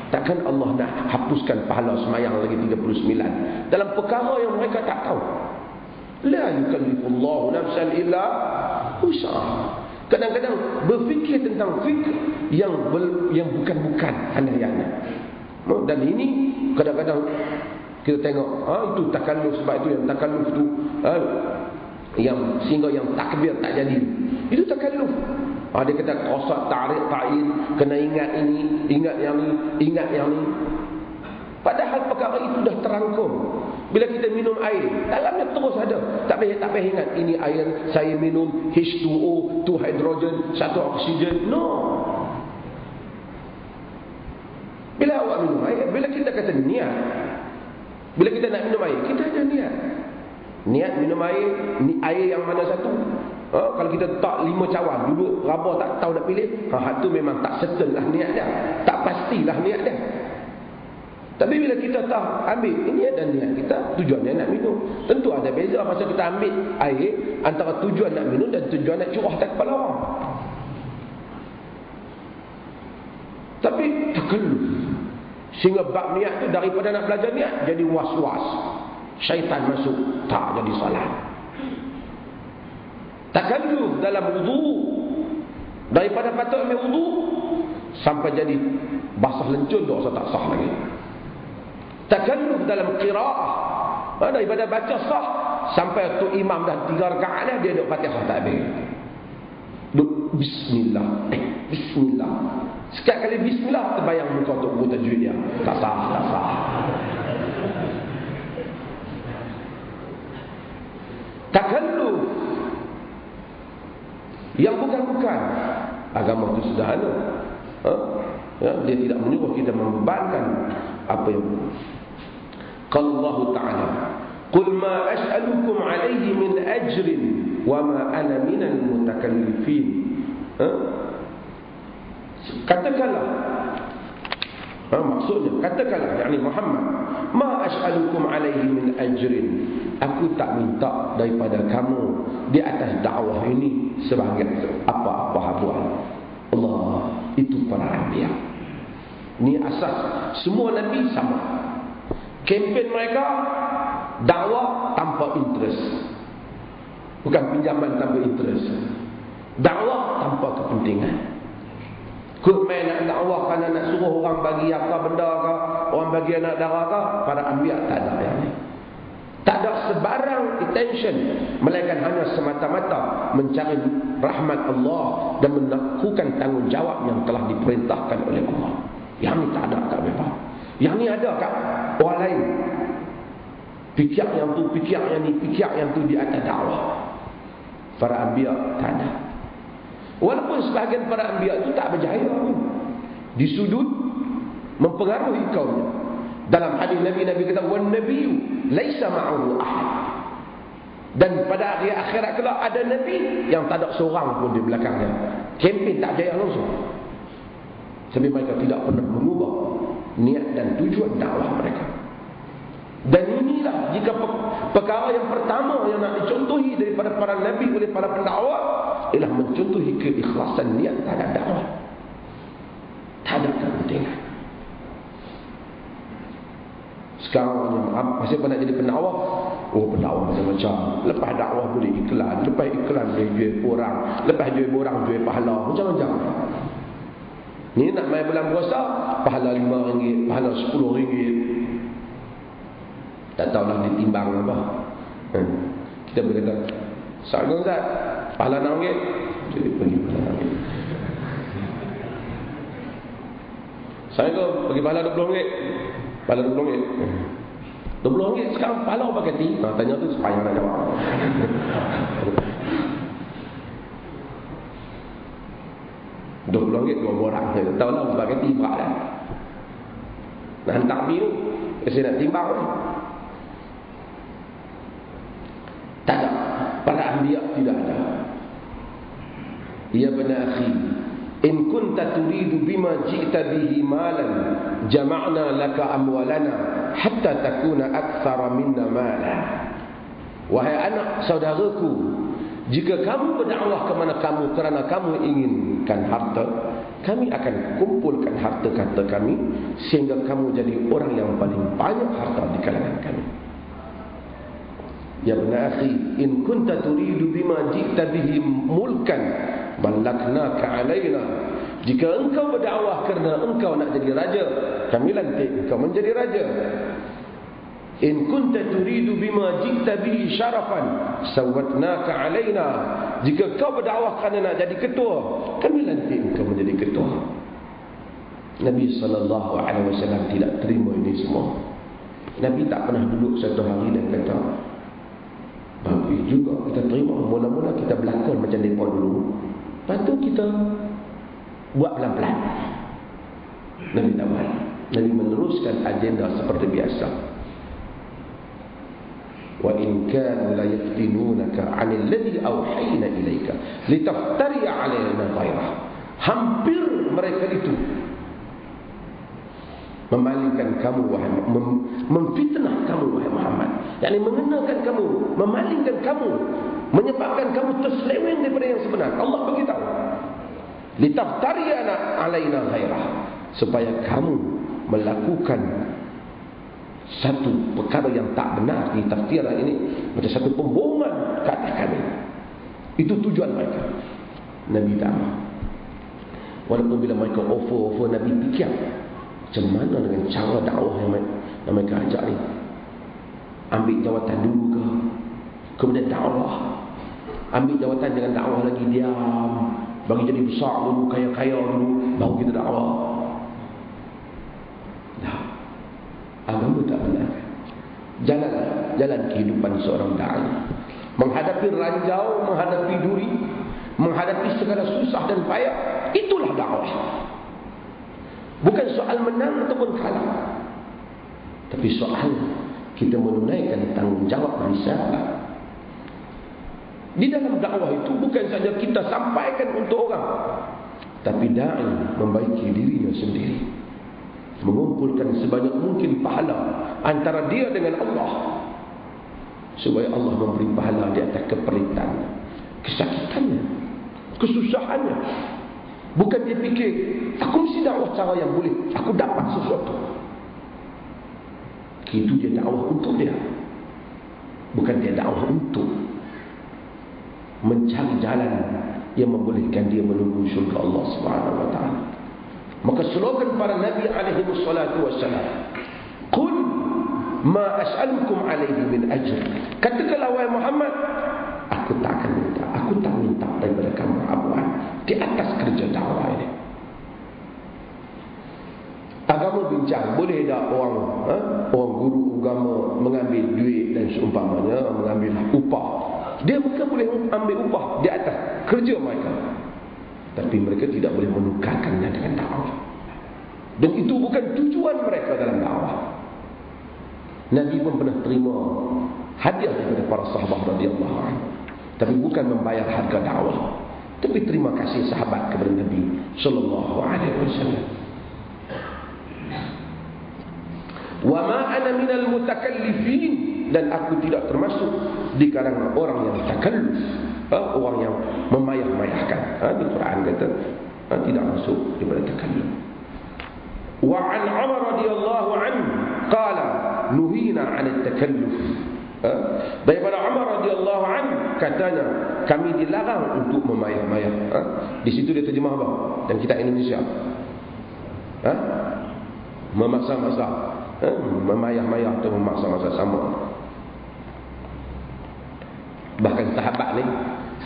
takkan Allah nak hapuskan pahala sembahyang lagi 39 dalam perkara yang mereka tak tahu. La yukallifullahu nafsan illa wus'aha. Kadang-kadang berfikir tentang fikir yang bukan-bukan andaian. Dan ini kadang-kadang kita tengok, itu takalluf. Sebab itu yang takalluf itu yang sehingga yang takbir tak jadi, itu takalluf. Dia kata qasad, ta'riq, ta'in, kena ingat ini, ingat yang ni, ingat yang ni. Padahal perkara itu dah terangkum. Bila kita minum air, dalamnya terus ada. Tak payah ingat ini air saya minum H2O, 2 hidrogen, 1 oksigen. No. Bila awak minum air, bila kita kata niat, bila kita nak minum air, kita ada niat. Niat minum air, ni air yang mana satu? Kalau kita tak 5 cawan, duduk rabah tak tahu nak pilih, tu memang tak settle lah niat dia, tak pastilah niat dia. Tapi bila kita tak ambil, ini ada niat kita, tujuannya nak minum. Tentu ada beza masa kita ambil air antara tujuan nak minum dan tujuan nak curah atas kepala orang. Tapi takalluf. Sehingga bab niat tu daripada nak belajar niat jadi was-was. Syaitan masuk, tak jadi salat. Takalluf dalam wudu, daripada patut ambil wudu sampai jadi basah lencun, dosa tak sah lagi. Takalluf dalam qiraah, daripada baca sah sampai tu imam dah 3 rakaat dah, dia duk Fatihah tak habis. Duk bismillah, bismillah. Sekali kali bismillah terbayang muka tu buku tajwid dia. Tak sah, tak sah. Takalluf yang bukan-bukan. Agama itu sederhana. Ya, dia tidak menyuruh kita membebankan apa yang qala Allah Ta'ala, qul ma as'alukum alaihi min ajrin wa ma ana minal mutakallifin. Katakanlah, maksudnya katakanlah, yakni Muhammad, ma as'alukum alaihi min ajrin, aku tak minta daripada kamu di atas dakwah ini sebagai apa-apa habuan. Allah, itu para anbiya. Ini asas semua nabi sama. Kempen mereka dakwah tanpa interest. Bukan pinjaman tanpa interest. Dakwah tanpa kepentingan. Kut main nak dakwah kerana nak suruh orang bagi apa benda ke, orang bagi anak darah ke, para anbiya tak ada yang ni. Tak ada sebarang intention, melainkan hanya semata-mata mencari rahmat Allah dan melakukan tanggungjawab yang telah diperintahkan oleh Allah. Yang ni tak ada kat mereka. Yang ni ada kat orang lain. Fikir yang tu, fikir yang ni, fikir yang tu di atas dakwah. Para anbiya tak ada. Walaupun sebahagian para anbiya itu tak berjaya pun, di sudut mempengaruhi kaumnya. Dalam hadis Nabi kata, wan nabiyyu laisa ma'ahu ahad. Dan pada hari akhirat kelak ada nabi yang tak ada seorang pun di belakangnya. Kempen tak jaya langsung. Sebab mereka tidak pernah mengubah niat dan tujuan dakwah mereka. Dan inilah jika perkara yang pertama yang nak dicontohi daripada para nabi oleh para pendakwah ialah mencontohi keikhlasan niat terhadap dakwah. Tak ada kepentingan. Sekarang masih pernah jadi pendakwah. Oh, pendakwah macam-macam. Lepas dakwah boleh iklan, lepas iklan boleh jual orang, lepas jual orang jual pahala, macam-macam. Ni nak main bulan puasa, pahala RM5, pahala RM10. Tak tahulah ditimbang apa. Kita boleh kata, Assalamualaikum Ustaz, pahala RM6. Jadi pergi pahala RM6. Assalamualaikum, bagi pahala RM20. Pahala RM20. RM20 sekarang pahala apa kata? Tanya tu supaya nak jawab. RM20 dua orang. Tahu lah bagi timbang dah. Nak hantar bil, saya nak timbang. Tak ada. Para anbiya tidak ada. Ya bani akhi, in kunta turidu bima ji'ta bihi malan jama'na laka amwalana hatta takuna aktsara minna mala. Wahai anak saudaraku, jika kamu berdakwah ke mana kamu kerana kamu inginkan harta, kami akan kumpulkan harta-harta kami sehingga kamu jadi orang yang paling banyak harta di kalangan kami. Ya bani akhi, in kunta turidu bima ji'ta bihi mulkan malaknaka alaina. Jika engkau berdakwah kerana engkau nak jadi raja, kami lantik engkau menjadi raja. In kunta turidu bima ji'ta bihi syarafan sawatnaka alaina. Jika kau berdakwah kerana nak jadi ketua, kami lantik engkau menjadi ketua. Nabi SAW tidak terima ini semua. Nabi tak pernah duduk satu hari dan kata, bagus juga kita terima. Mula-mula kita berlakon macam mereka dulu, lepas tu kita buat pelan-pelan. Nabi tak buat. Nabi meneruskan agenda seperti biasa. Wa in kanu la yaftinunaka 'anil ladzi awhayna ilaika litaftari 'alaina ghairah. Hampir mereka itu memalingkan kamu wahai memfitnah kamu wahai Muhammad, yakni mengenakan kamu, memalingkan kamu, menyebabkan kamu terseleweng daripada yang sebenar. Allah beritahu, litaftariana alaina ghairah, supaya kamu melakukan satu perkara yang tak benar di tafsiran ini, macam satu pembohongan ke atas kami. Itu tujuan mereka. Nabi tak mau. Walaupun bila mereka offer Nabi fikir, macam mana dengan cara dakwah yang mereka ajak ni? Ambil jawatan dulu ke? Kemudian dakwah. Ambil jawatan jangan dakwah lagi, diam. Bagi jadi besar dulu, kaya-kaya dulu, baru kita dakwah. Dah. Agama tak benar. Jalan kehidupan seorang da'i. Menghadapi ranjau, menghadapi duri, menghadapi segala susah dan payah, itulah dakwah. Bukan soal menang ataupun kalah, tapi soal kita menunaikan tanggungjawab risalah. Di dalam dakwah itu bukan saja kita sampaikan untuk orang, tapi da'i membaiki dirinya sendiri, mengumpulkan sebanyak mungkin pahala antara dia dengan Allah, supaya Allah memberi pahala di atas keperitan, kesakitannya, kesusahannya. Bukan dia fikir, aku mesti dakwah cara yang boleh aku dapat sesuatu. Itu dia dakwah untuk dia, bukan dia dakwah untuk mencari jalan yang membolehkan dia menuju syurga Allah Subhanahu wa taala. Maka slogan para nabi alaihi wassalatu wassalam, "Qul ma as'alukum alaihi min ajr." Katakanlah wahai Muhammad, aku tak minta daripada kamu apa di atas kerja dakwah ini. Agama bincang, boleh tak orang guru agama mengambil duit dan seumpamanya, mengambil upah? Dia bukan boleh ambil upah di atas kerja mereka, tapi mereka tidak boleh menukarkannya dengan dakwah. Dan itu bukan tujuan mereka dalam dakwah. Nabi pun pernah terima hadiah daripada para sahabat radhiyallahu anhu, tapi bukan membayar harga dakwah, tapi terima kasih sahabat kepada Nabi sallallahu alaihi wasallam. Wa ma ana minal mutakallifin, dan aku tidak termasuk di kalangan orang yang takalluf, orang yang memayah-mayahkan. Di Quran kata tidak masuk daripada takalluf. Wa an Umar radhiyallahu anhu qala nuhina 'anil takalluf. Daripada Umar radhiyallahu anhu katanya, kami dilarang untuk memayah-mayah. Di situ dia terjemah apa? Dan kita Indonesia. Memaksa-maksa. Memayah-mayah atau memaksa-maksa sama. Bahkan sahabat ni,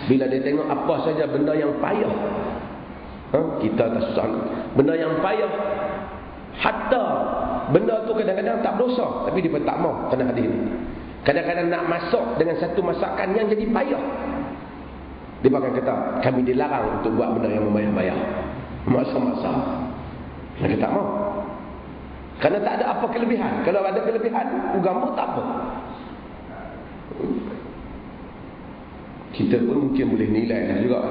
bila dia tengok apa saja benda yang payah, kita tak susah, benda yang payah, hatta benda tu kadang-kadang tak berdosa, tapi dia pun tak mau kerana hadis ni. Kadang-kadang nak masak dengan satu masakan yang jadi payah, dia akan kata kami dilarang untuk buat benda yang memayah-mayah, memaksa-maksa. Mereka tak mau, kerana tak ada apa kelebihan. Kalau ada kelebihan, agama tak apa. Kita pun mungkin boleh nilai juga.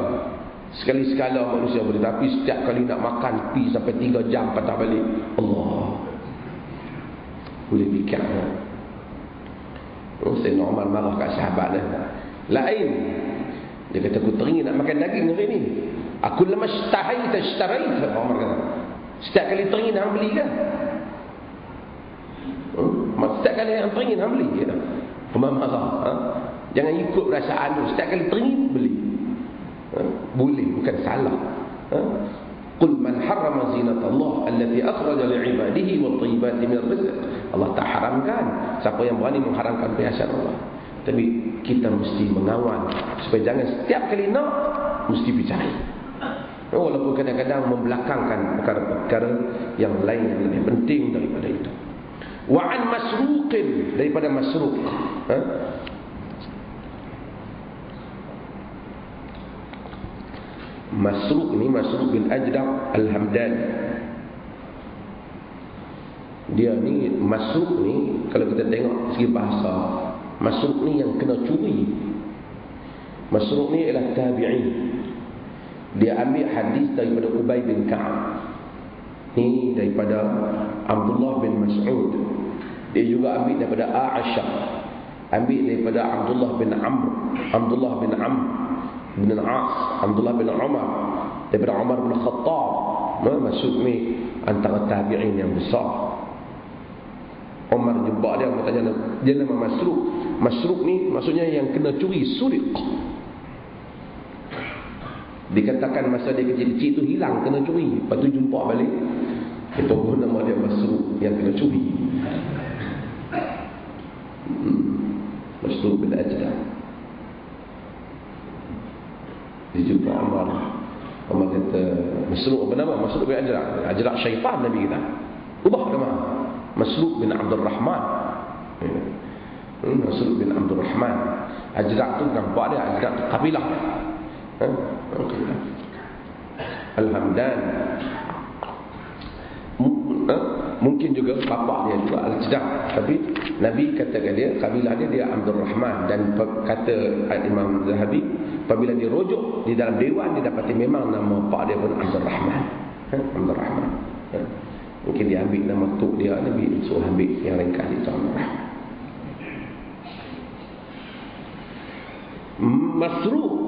Sekali-sekala manusia boleh, tapi setiap kali nak makan pi sampai 3 jam patah balik, Allah boleh fikir. Sayyidina Umar marah kat sahabat dia. Lain, dia kata aku teringin nak makan daging hari ni. Aku lama shtahait ishtarait, Umar kata. Setiap kali teringin hang beli kan? Setiap kali hang teringin hang beli kata. Umar marah. Jangan ikut perasaan tu. Setiap kali teringin beli. Boleh, bukan salah. Qul man harrama zinatallah allati akhraja li'ibadihi wat tayyibati min rizq. Allah tak haramkan. Siapa yang berani mengharamkan perhiasan Allah. Tapi kita mesti mengawal supaya jangan setiap kali nak mesti bicara. Walaupun kadang-kadang membelakangkan perkara-perkara yang lain yang lebih penting daripada itu. Wa an masruqin, daripada masruq. Masruq ni, Masruq bin Ajda' Al-Hamdani. Dia ni, Masruq ni, kalau kita tengok segi bahasa, Masruq ni yang kena curi. Masruq ni ialah tabi'in. Dia ambil hadis daripada Ubay bin Ka'ab. Ni daripada Abdullah bin Mas'ud. Dia juga ambil daripada Aisyah. Ambil daripada Abdullah bin Amr bin Al-As, Abdullah bin Umar, daripada Umar bin Khattab, Masuk ni antara tabi'in yang besar. Umar jumpa dia, bertanya, dia nama Masruq. Masruq ni maksudnya yang kena curi, suriq. Dikatakan masa dia kecil-kecil tu hilang, kena curi. Lepas tu jumpa balik, itu pun nama dia Masruq, yang kena curi. Masruq bin Ajdah. Dia jumpa Umar. Umar kata, Masruq apa nama? Masruq bin Ajdah. Ajdah syaitan Nabi kita. Ubah nama. Masruq bin Abdul Rahman. Masruq bin Abdul Rahman. Ajdah tu nampak dia, Ajdah tu kabilah. Al-Hamdan. Mungkin juga bapa dia juga Al-Ajdah. Tapi Nabi katakan dia, kabilah dia Abdul Rahman. Dan kata Imam Zahabi, apabila dia rujuk di dalam dewan, dia dapati memang nama pak dia pun Abdul Rahman. Abdul Rahman. Mungkin dia ambil nama tok dia, Nabi suruh ambil yang ringkas itu Abdul Rahman. Masruq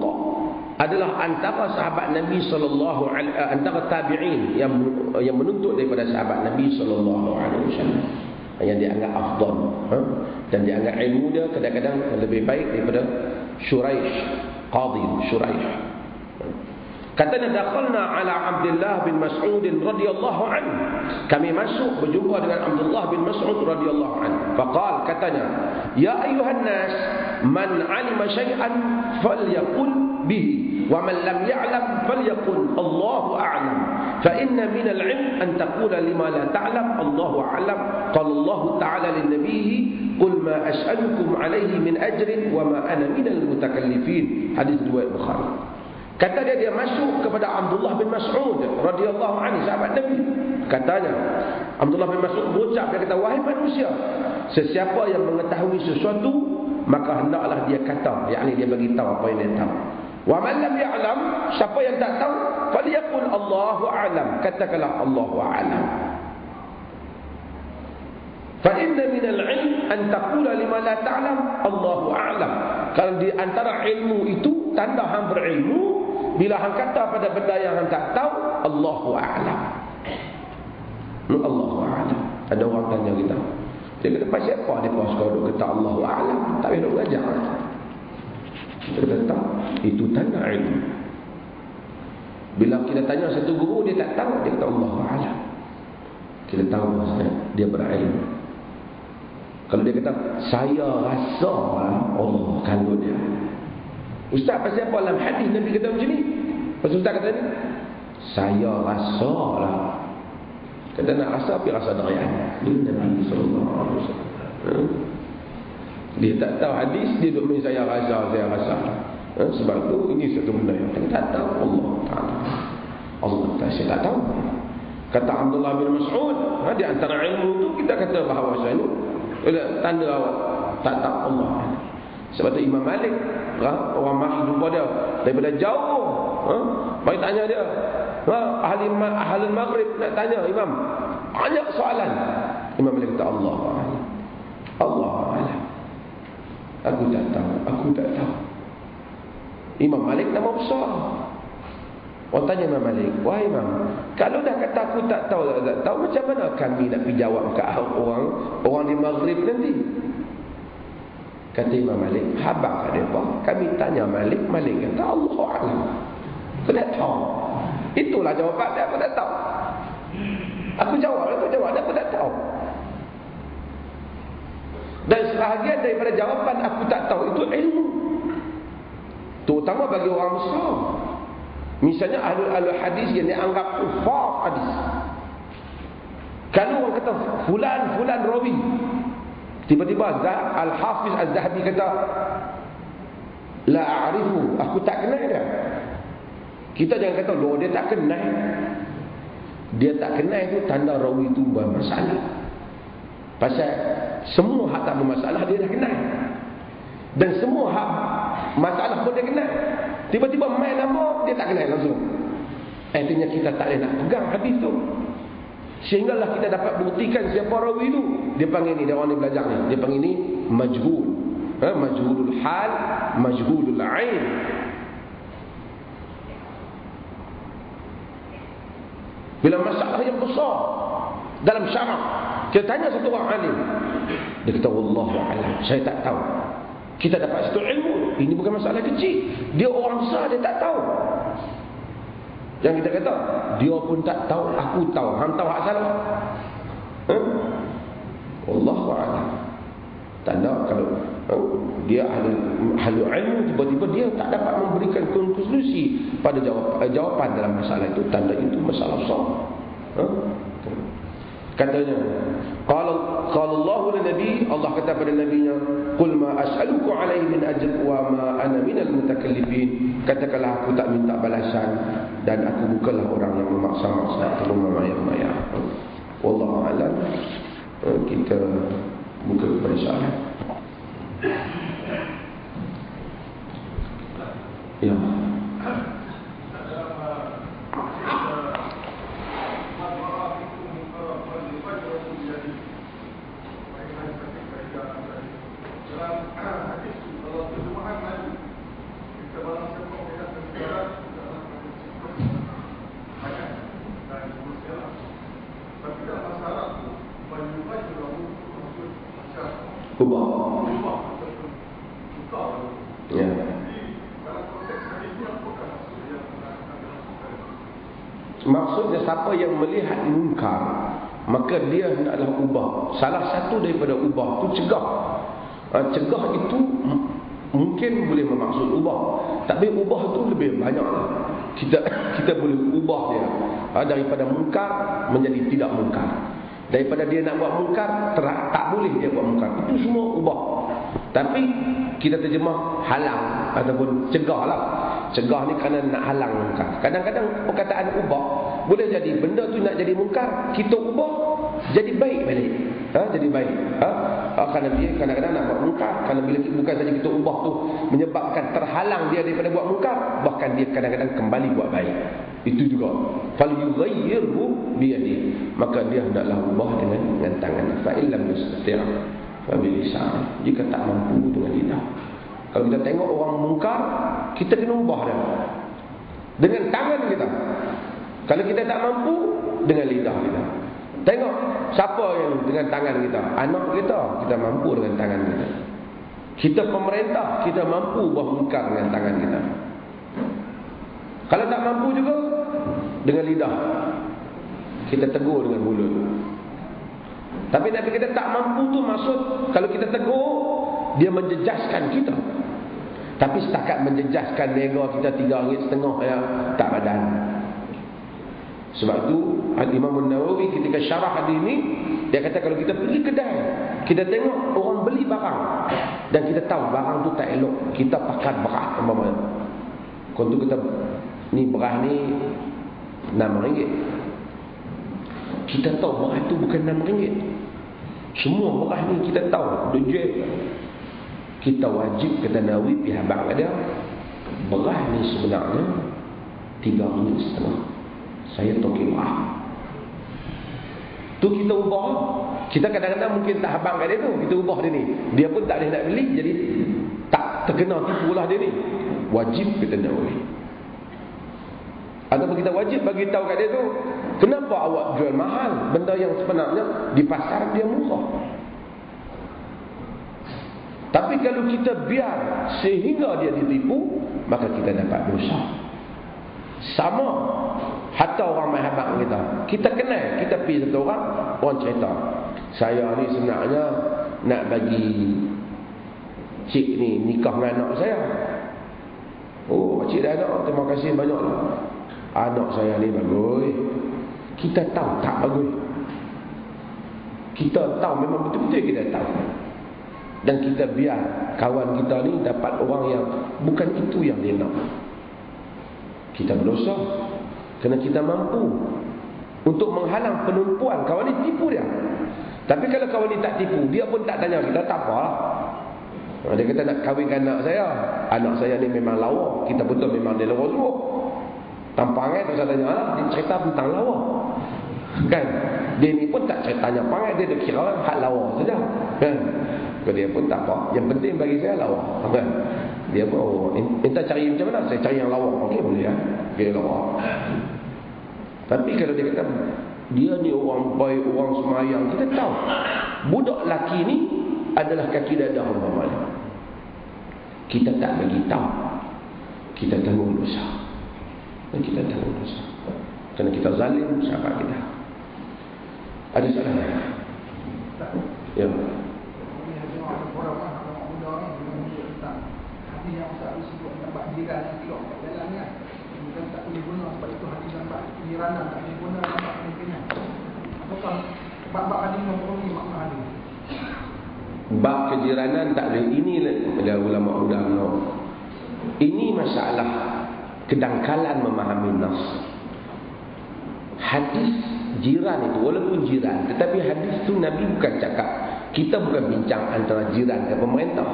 adalah antara sahabat Nabi sallallahu alaihi, antara tabi'in yang menuntut daripada sahabat Nabi sallallahu alaihi wasallam, yang dianggap afdal, dan dianggap ilmu dia kadang-kadang lebih baik daripada Shuraish, qadhi Shuraish. Katanya, dakhalna ala Abdullah bin Mas'ud radhiyallahu anhu. Kami masuk berjumpa dengan Abdullah bin Mas'ud radhiyallahu anhu. Faqal, katanya, ya ayuhan nas, man 'alima syai'an falyaqul bihi, wa man lam ya'lam falyaqul Allahu a'lam. Fa inna min al-'ilm an taqula lima la ta'lam Allahu a'lam. Qala Allah ta'ala lin nabiyhi, qul ma as'alukum 'alayhi min ajrin wa ma ana minal mutakallifin. Hadis riwayat Bukhari. Kata dia masuk kepada Abdullah bin Mas'ud radhiyallahu anhu, sahabat Nabi. Katanya, Abdullah bin Mas'ud berucap, dia kata, wahai manusia, sesiapa yang mengetahui sesuatu, maka hendaklah dia kata, yakni dia bagi tahu apa yang dia tahu. Wa man lam ya'lam, siapa yang tak tahu, falyaqul Allahu a'lam, katakanlah Allahu a'lam. Fa inna min al-'ilm an taqula lima la ta'lam Allahu a'lam. Kalau di antara ilmu itu, tanda hang berilmu, bila hang kata pada benda yang hang tak tahu, Allahu a'lam. Allahu a'lam. Ada orang tanya kita, dia kata, pasal apa dia pas kau duk kata Allahu a'lam, tak payah nak belajar. Kita kata, itu tanda ilmu. Bila kita tanya satu guru, dia tak tahu, dia kata Allahu a'lam, kita tahu maksudnya dia berilmu. Kalau dia kata, saya rasa Allah kandung dia. Ustaz, pasal apa dalam hadis Nabi kata macam ni? Pasal Ustaz kata ni, saya rasa lah. Kata nak rasa, tapi rasa dari Nabi SAW. Dia tak tahu hadis, dia duduk main saya rasa. Sebab tu ini satu benda yang kita tak tahu. Allah Ta'ala, Allah Ta'ala, saya tak tahu. Kata Abdullah bin Mas'ud, di antara ilmu tu kita kata bahawa saya ni tanda awak tak tahu Allah. Sebab tu Imam Malik, orang mari jumpa dia daripada jauh, mari tanya dia, ahli Maghrib nak tanya Imam, banyak soalan. Imam Malik kata, Allah a'lam, Allah a'lam, aku tak tahu. Imam Malik nama besar. Orang tanya Imam Malik, wahai Imam, kalau dah kata aku tak tahu, macam mana kami nak pergi jawab ke orang di Maghrib nanti? Kata Imam Malik, habaq dia apa? Kami tanya Malik kata Allahu a'lam. Aku tak tahu. Itulah jawapan dia, aku tak tahu. Aku jawab dia, aku tak tahu. Dan sebahagian daripada jawapan aku tak tahu itu ilmu, terutama bagi orang besar. Misalnya ahli hadis yang dianggap kufar hadis. Kalau orang kata fulan rawi, tiba-tiba Al-Hafiz Az-Zahabi kata, la a'rifu, aku tak kenal dia. Kita jangan kata, loh dia tak kenal. Dia tak kenal itu tanda rawi itu bermasalah. Pasal semua hak tak bermasalah dia dah kenal. Dan semua hak masalah pun dia kenal. Tiba-tiba main nama, dia tak kenal langsung. Artinya kita tak boleh nak pegang hadis tu. Sehinggalah kita dapat buktikan siapa rawi itu. Dia panggil ni, dia orang ni belajar ni, dia panggil ni majhul. Majhulul hal, majhulul ain. Bila masalah yang besar dalam syarak, kita tanya satu orang alim, dia kata wallahu a'lam, saya tak tahu. Kita dapat satu ilmu, ini bukan masalah kecil. Dia orang besar, dia tak tahu. Yang kita kata, dia pun tak tahu, aku tahu. Hang tahu hak salah. Wallahu a'lam. Tanda kalau dia ahli ilmu, tiba-tiba dia tak dapat memberikan konklusi pada jawapan dalam masalah itu, tanda itu masalah besar. Katanya, qala Allahu lin-nabi, Allah kata pada nabinya, qul ma as'aluku alaihi min ajr wa ma ana minal mutakallifin. Katakanlah, aku tak minta balasan dan aku bukanlah orang yang memaksa-maksa atau memayar-mayar. Wallahu a'lam. Kita buka kepada soalan. Ya. Ubah. Ya. Maksudnya siapa yang melihat munkar, maka dia hendaklah ubah. Salah satu daripada ubah itu cegah. Cegah itu mungkin boleh bermaksud ubah, tapi ubah itu lebih banyak. Kita boleh ubah dia daripada munkar menjadi tidak munkar. Daripada dia nak buat munkar, tak boleh dia buat munkar. Itu semua ubah. Tapi kita terjemah halang ataupun cegah lah. Cegah ni kerana nak halang munkar. Kadang-kadang perkataan ubah boleh jadi benda tu nak jadi munkar, kita ubah jadi baik balik. Jadi baik. Kerana dia kadang-kadang nak buat munkar, kerana bila bukan saja kita ubah tu menyebabkan terhalang dia daripada buat munkar, bahkan dia kadang-kadang kembali buat baik. Itu juga fal yughayyirhu bi yadi, maka dia hendaklah ubah dengan tangan. Fa illam yastati' fa bi lisan, jika tak mampu dengan lidah. Kalau kita tengok orang mungkar, kita kena ubah dia dengan tangan kita. Kalau kita tak mampu, dengan lidah kita. Tengok siapa yang dengan tangan kita. Anak kita mampu dengan tangan kita. Kita pemerintah, kita mampu ubah mungkar dengan tangan kita. Kalau tak mampu juga, dengan lidah. Kita tegur dengan mulut. Tapi kita tak mampu tu maksud, kalau kita tegur, dia menjejaskan kita. Tapi setakat menjejaskan nego kita RM3.5 ya, tak badan. Sebab tu Imam Nawawi ketika syarah hadis ni, dia kata kalau kita pergi kedai, kita tengok orang beli barang dan kita tahu barang tu tak elok, kita pakai beras umpamanya. Kalau kita ni beras ni RM6. Kita tahu beras tu bukan RM6. Semua beras ni kita tahu duit. Kita wajib, kata Nawawi, pihak bang ada, beras ni sebenarnya RM3.5. Saya toki beras tu kita ubah. Kita kadang-kadang mungkin tak habang kat dia tu, kita ubah dia ni, dia pun tak boleh nak beli, jadi tak terkena tipu lah dia ni. Wajib, kata Nawawi. Ataupun kita wajib bagi tahu kat dia tu, kenapa awak jual mahal benda yang sebenarnya di pasar dia murah. Tapi kalau kita biar sehingga dia ditipu, maka kita dapat dosa. Sama hatta orang mahabak kita kenal, kita pergi satu orang cerita, saya ni sebenarnya nak bagi cik ni nikah dengan anak saya. Oh, cik dah anak, terima kasih banyak lah. Anak saya ni bagus. Kita tahu tak bagus. Kita tahu, memang betul-betul kita tahu. Dan kita biar kawan kita ni dapat orang yang bukan itu yang dia nak. Kita berdosa kerana kita mampu untuk menghalang penumpuan kawan ni tipu dia. Tapi kalau kawan ni tak tipu, dia pun tak tanya kita, tak apa. Dia kata nak kahwinkan anak saya ni memang lawa. Kita betul memang dia lawa dulu. Tampangnya tu saya tanya, dia cerita tentang lawa. Kan? Dia ni pun tak ceritanya pangai, dia kira hak lawa saja. Kan? Dia pun tak apa. Yang penting bagi saya lawa. Kan? Dia pun, minta cari macam mana? Saya cari yang lawa. Okey, boleh ya? Okey, lawa. Tapi kalau dia kata dia ni orang baik, orang semayang, kita tahu budak lelaki ni adalah kaki dadah umpamanya. Kita tak bagi tahu, kita tanggung dosa. Dan kita tanggung dosa kerana kita zalim sahabat kita. Ada soalan? Ya. Bab kejiranan tak boleh. Ini lah ulama ulama. Ini masalah kedangkalan memahami nas. Hadis jiran itu walaupun jiran, tetapi hadis tu Nabi bukan cakap. Kita bukan bincang antara jiran dan pemerintah,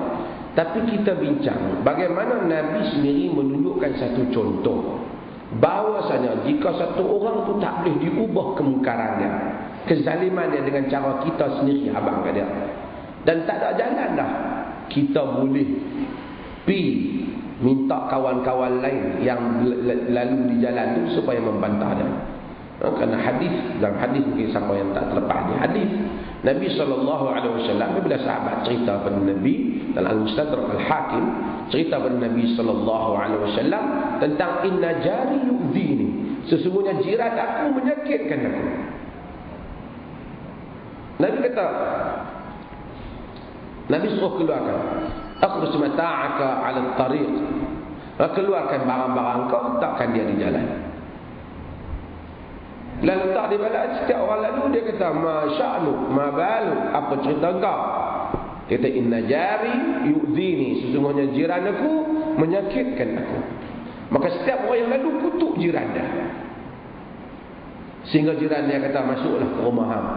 tapi kita bincang bagaimana Nabi sendiri menunjukkan satu contoh bahawasanya jika satu orang tu tak boleh diubah kemungkarannya, kezalimannya dengan cara kita sendiri abang dia, dan tak ada jalan dah, kita boleh pi minta kawan-kawan lain yang lalu di jalan tu supaya membantah dia. Kerana hadis, dalam hadis mungkin siapa yang tak terlepas di hadis Nabi SAW bila sahabat cerita pada Nabi dalam Al-Mustadrak Al-Hakim, cerita pada Nabi SAW tentang inna jari yu'dhini, sesungguhnya jiran aku menyakitkan aku. Nabi kata, Nabi suruh keluarkan akhruj mata'aka 'ala at-tariq, keluarkan barang-barang kau, letakkan dia di jalan. Lalu letak di balik, setiap orang lalu dia kata ma sya'nu ma balu, apa cerita kau? Dia kata inna jari yu'dhini, sesungguhnya jiran aku menyakitkan aku. Maka setiap orang yang lalu kutuk jiran dia, sehingga jiran dia kata masuklah ke rumah hang,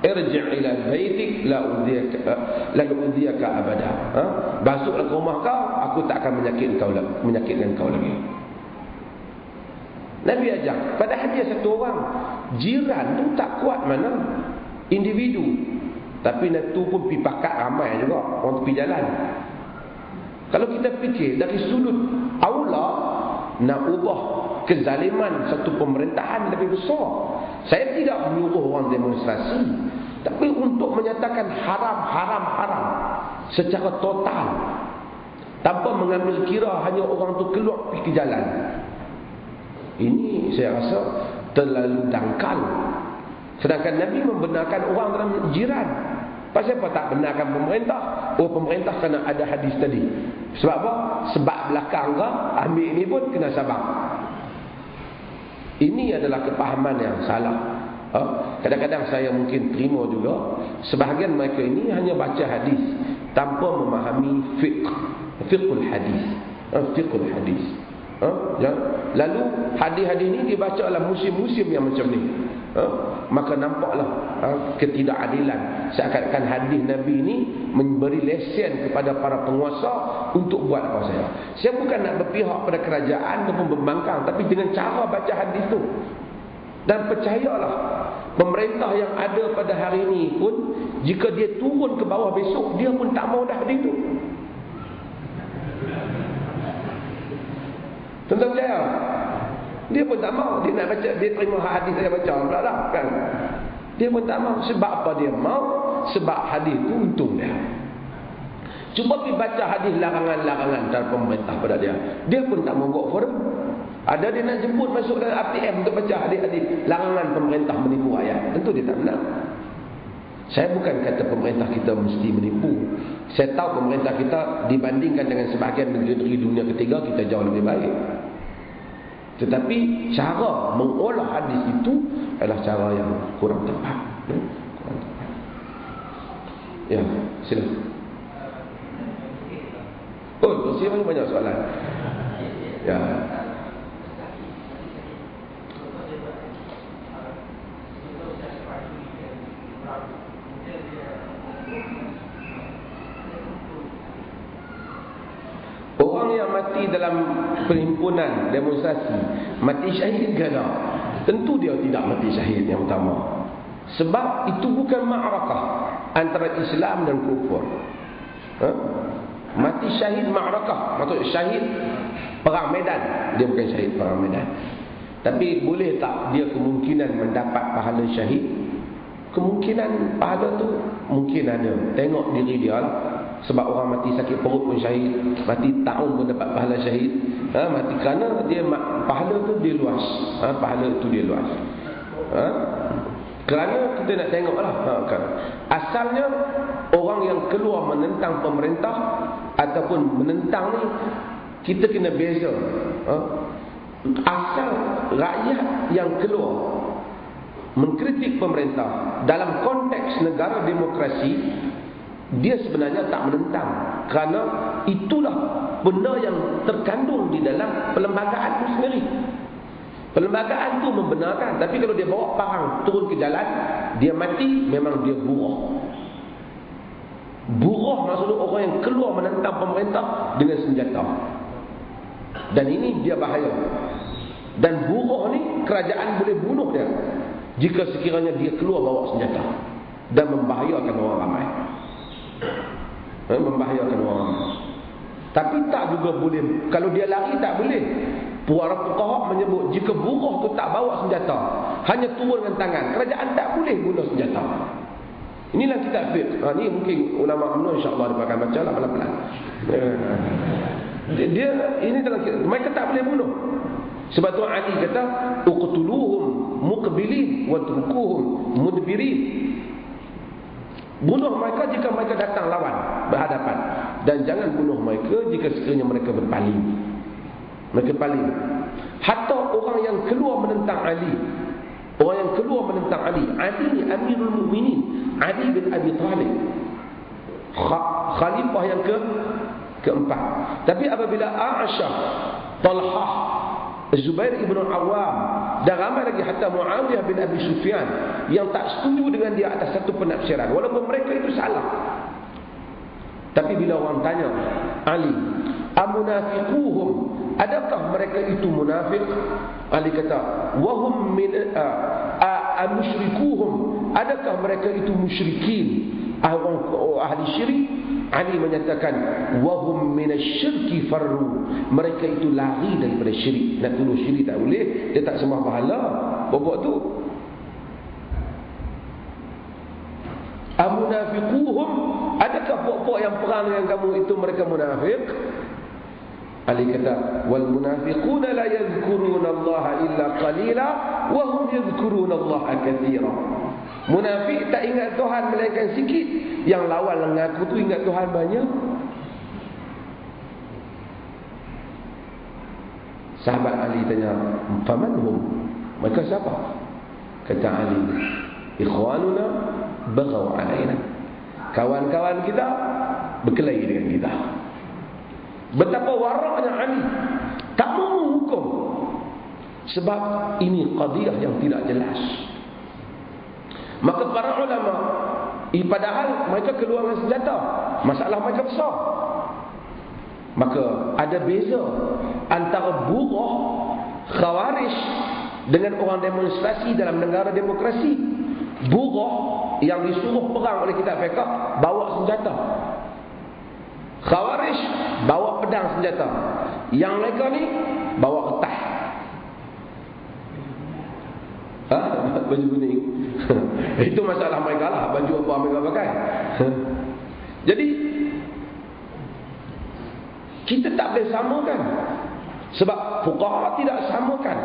irji' ila baitik la udhiyaka abada, masuklah ke rumah kau, aku tak akan menyakitkan kau lagi. Nabi ajak, padahal dia satu orang, jiran tu tak kuat mana individu, tapi tu pun pergi pakat ramai juga orang tepi jalan. Kalau kita fikir dari sudut Allah, nak ubah kezaliman satu pemerintahan lebih besar. Saya tidak menyuruh orang demonstrasi, tapi untuk menyatakan haram secara total, tanpa mengambil kira hanya orang tu keluar pergi ke jalan. Ini saya rasa terlalu dangkal. Sedangkan Nabi membenarkan orang dalam jiran. Pasal apa tak benarkan pemerintah? Oh, pemerintah kena ada hadis tadi. Sebab apa? Sebab belakang ke, ambil ini pun kena sabar. Ini adalah kepahaman yang salah. Kadang-kadang saya mungkin terima juga, sebahagian mereka ini hanya baca hadis tanpa memahami fiqhul hadis. Fiqhul hadis. Ya? Lalu hadis-hadis ini dibaca dalam musim-musim yang macam ni, maka nampaklah ketidakadilan. Seakan-akan hadis Nabi ini memberi lesen kepada para penguasa untuk buat apa saja. Saya bukan nak berpihak pada kerajaan ataupun pembangkang, tapi dengan cara baca hadis tu. Dan percayalah, pemerintah yang ada pada hari ini pun, jika dia turun ke bawah besok, dia pun tak mau dah hadis tu. Tuan-tuan percaya? Dia pun tak mau. Dia nak baca, dia terima hadis saya baca pula dah kan. Dia pun tak mau. Sebab apa dia mau? Sebab hadis itu untung dia. Cuba pergi baca hadis larangan-larangan dari pemerintah pada dia, dia pun tak mau buat forum. Ada dia nak jemput masuk dalam ATM untuk baca hadis-hadis larangan pemerintah menipu rakyat, tentu dia tak menang. Saya bukan kata pemerintah kita mesti menipu. Saya tahu pemerintah kita dibandingkan dengan sebahagian negeri dunia ketiga, kita jauh lebih baik. Tetapi cara mengolah hadis itu adalah cara yang kurang tepat. Kurang tepat. Ya, silakan. Oh, kursi banyak soalan. Ya. Orang yang mati dalam perhimpunan demonstrasi, mati syahid ke tak? Tentu dia tidak mati syahid yang pertama. Sebab itu bukan ma'rakah antara Islam dan kufur. Mati syahid ma'rakah, maksud syahid perang medan. Dia bukan syahid perang medan. Tapi boleh tak dia kemungkinan mendapat pahala syahid? Kemungkinan pahala tu mungkin ada. Tengok diri dia lah. Sebab orang mati sakit perut pun syahid, mati tahun pun dapat pahala syahid. Mati kerana dia pahala tu dia luas. Pahala tu dia luas. Kerana kita nak tengok lah. Asalnya orang yang keluar menentang pemerintah ataupun menentang ni, kita kena beza. Asal rakyat yang keluar mengkritik pemerintah dalam konteks negara demokrasi, dia sebenarnya tak menentang, kerana itulah benda yang terkandung di dalam perlembagaan itu sendiri. Perlembagaan tu membenarkan. Tapi kalau dia bawa parang turun ke jalan, dia mati, memang dia buruh. Buruh maksudnya orang yang keluar menentang pemerintah dengan senjata. Dan ini dia bahaya. Dan buruh ni kerajaan boleh bunuh dia jika sekiranya dia keluar bawa senjata, dan membahayakan orang ramai. Membahayakan orang ramai. Tapi tak juga boleh, kalau dia lari tak boleh. Puara fuqaha menyebut jika buruh tu tak bawa senjata, hanya turun dengan tangan, kerajaan tak boleh guna senjata. Inilah kitab fiqh. Ni mungkin ulama UMNO insya-Allah dia akan baca lah pelan-pelan. Dia ini dalam, mereka tak boleh bunuh. Sebab tu Ali kata uqtuluhum muqbilin wa turkuhum mudbirin. Bunuh mereka jika mereka datang lawan, berhadapan, dan jangan bunuh mereka jika sekiranya mereka berpaling. Mereka paling. Hatta orang yang keluar menentang Ali, orang yang keluar menentang Ali ni Amirul Mukminin, Ali bin Abi Talib, khalifah yang keempat. Tapi apabila Aisyah, Talhah, Zubair ibn Awam, dan ramai lagi hatta Muawiyah bin Abi Sufyan yang tak setuju dengan dia atas satu penafsiran, walaupun mereka itu salah. Tapi bila orang tanya Ali, amunafiquhum, adakah mereka itu munafik? Ali kata, wahum min amusyrikuhum, adakah mereka itu musyrikin, ahli syirik? Ali menyatakan, wahum minasyirki farru, mereka itu lari daripada syirik. Nak tuduh syirik tak boleh, dia tak sembah berhala pokok tu. Amunafiquhum, adakah pokok yang perang dengan kamu itu mereka munafik? Ali kata, wal munafiquna la yadhkuruna Allah illa qalila wa hum yadhkuruna Allah katsira. Munafik tak ingat Tuhan melainkan sikit, yang lawan mengaku tu ingat Tuhan banyak. Sahabat Ali tanya, famanhum, mereka siapa? Kata Ali, ikhwanuna baghaw alaina, kawan-kawan kita berkelahi dengan kita. Betapa waraknya Ali, tak mau hukum, sebab ini qadiyah yang tidak jelas. Maka para ulama, padahal mereka keluar dengan senjata, masalah mereka besar. Maka ada beza antara buruh khawarij dengan orang demonstrasi dalam negara demokrasi. Buruh yang disuruh perang oleh kitab fiqh bawa senjata, khawarij bawa pedang senjata. Yang mereka ni bawa retah. Baju kuning. Itu masalah mereka lah, baju apa mereka pakai. Jadi kita tak boleh samakan, sebab fuqaha tidak samakan.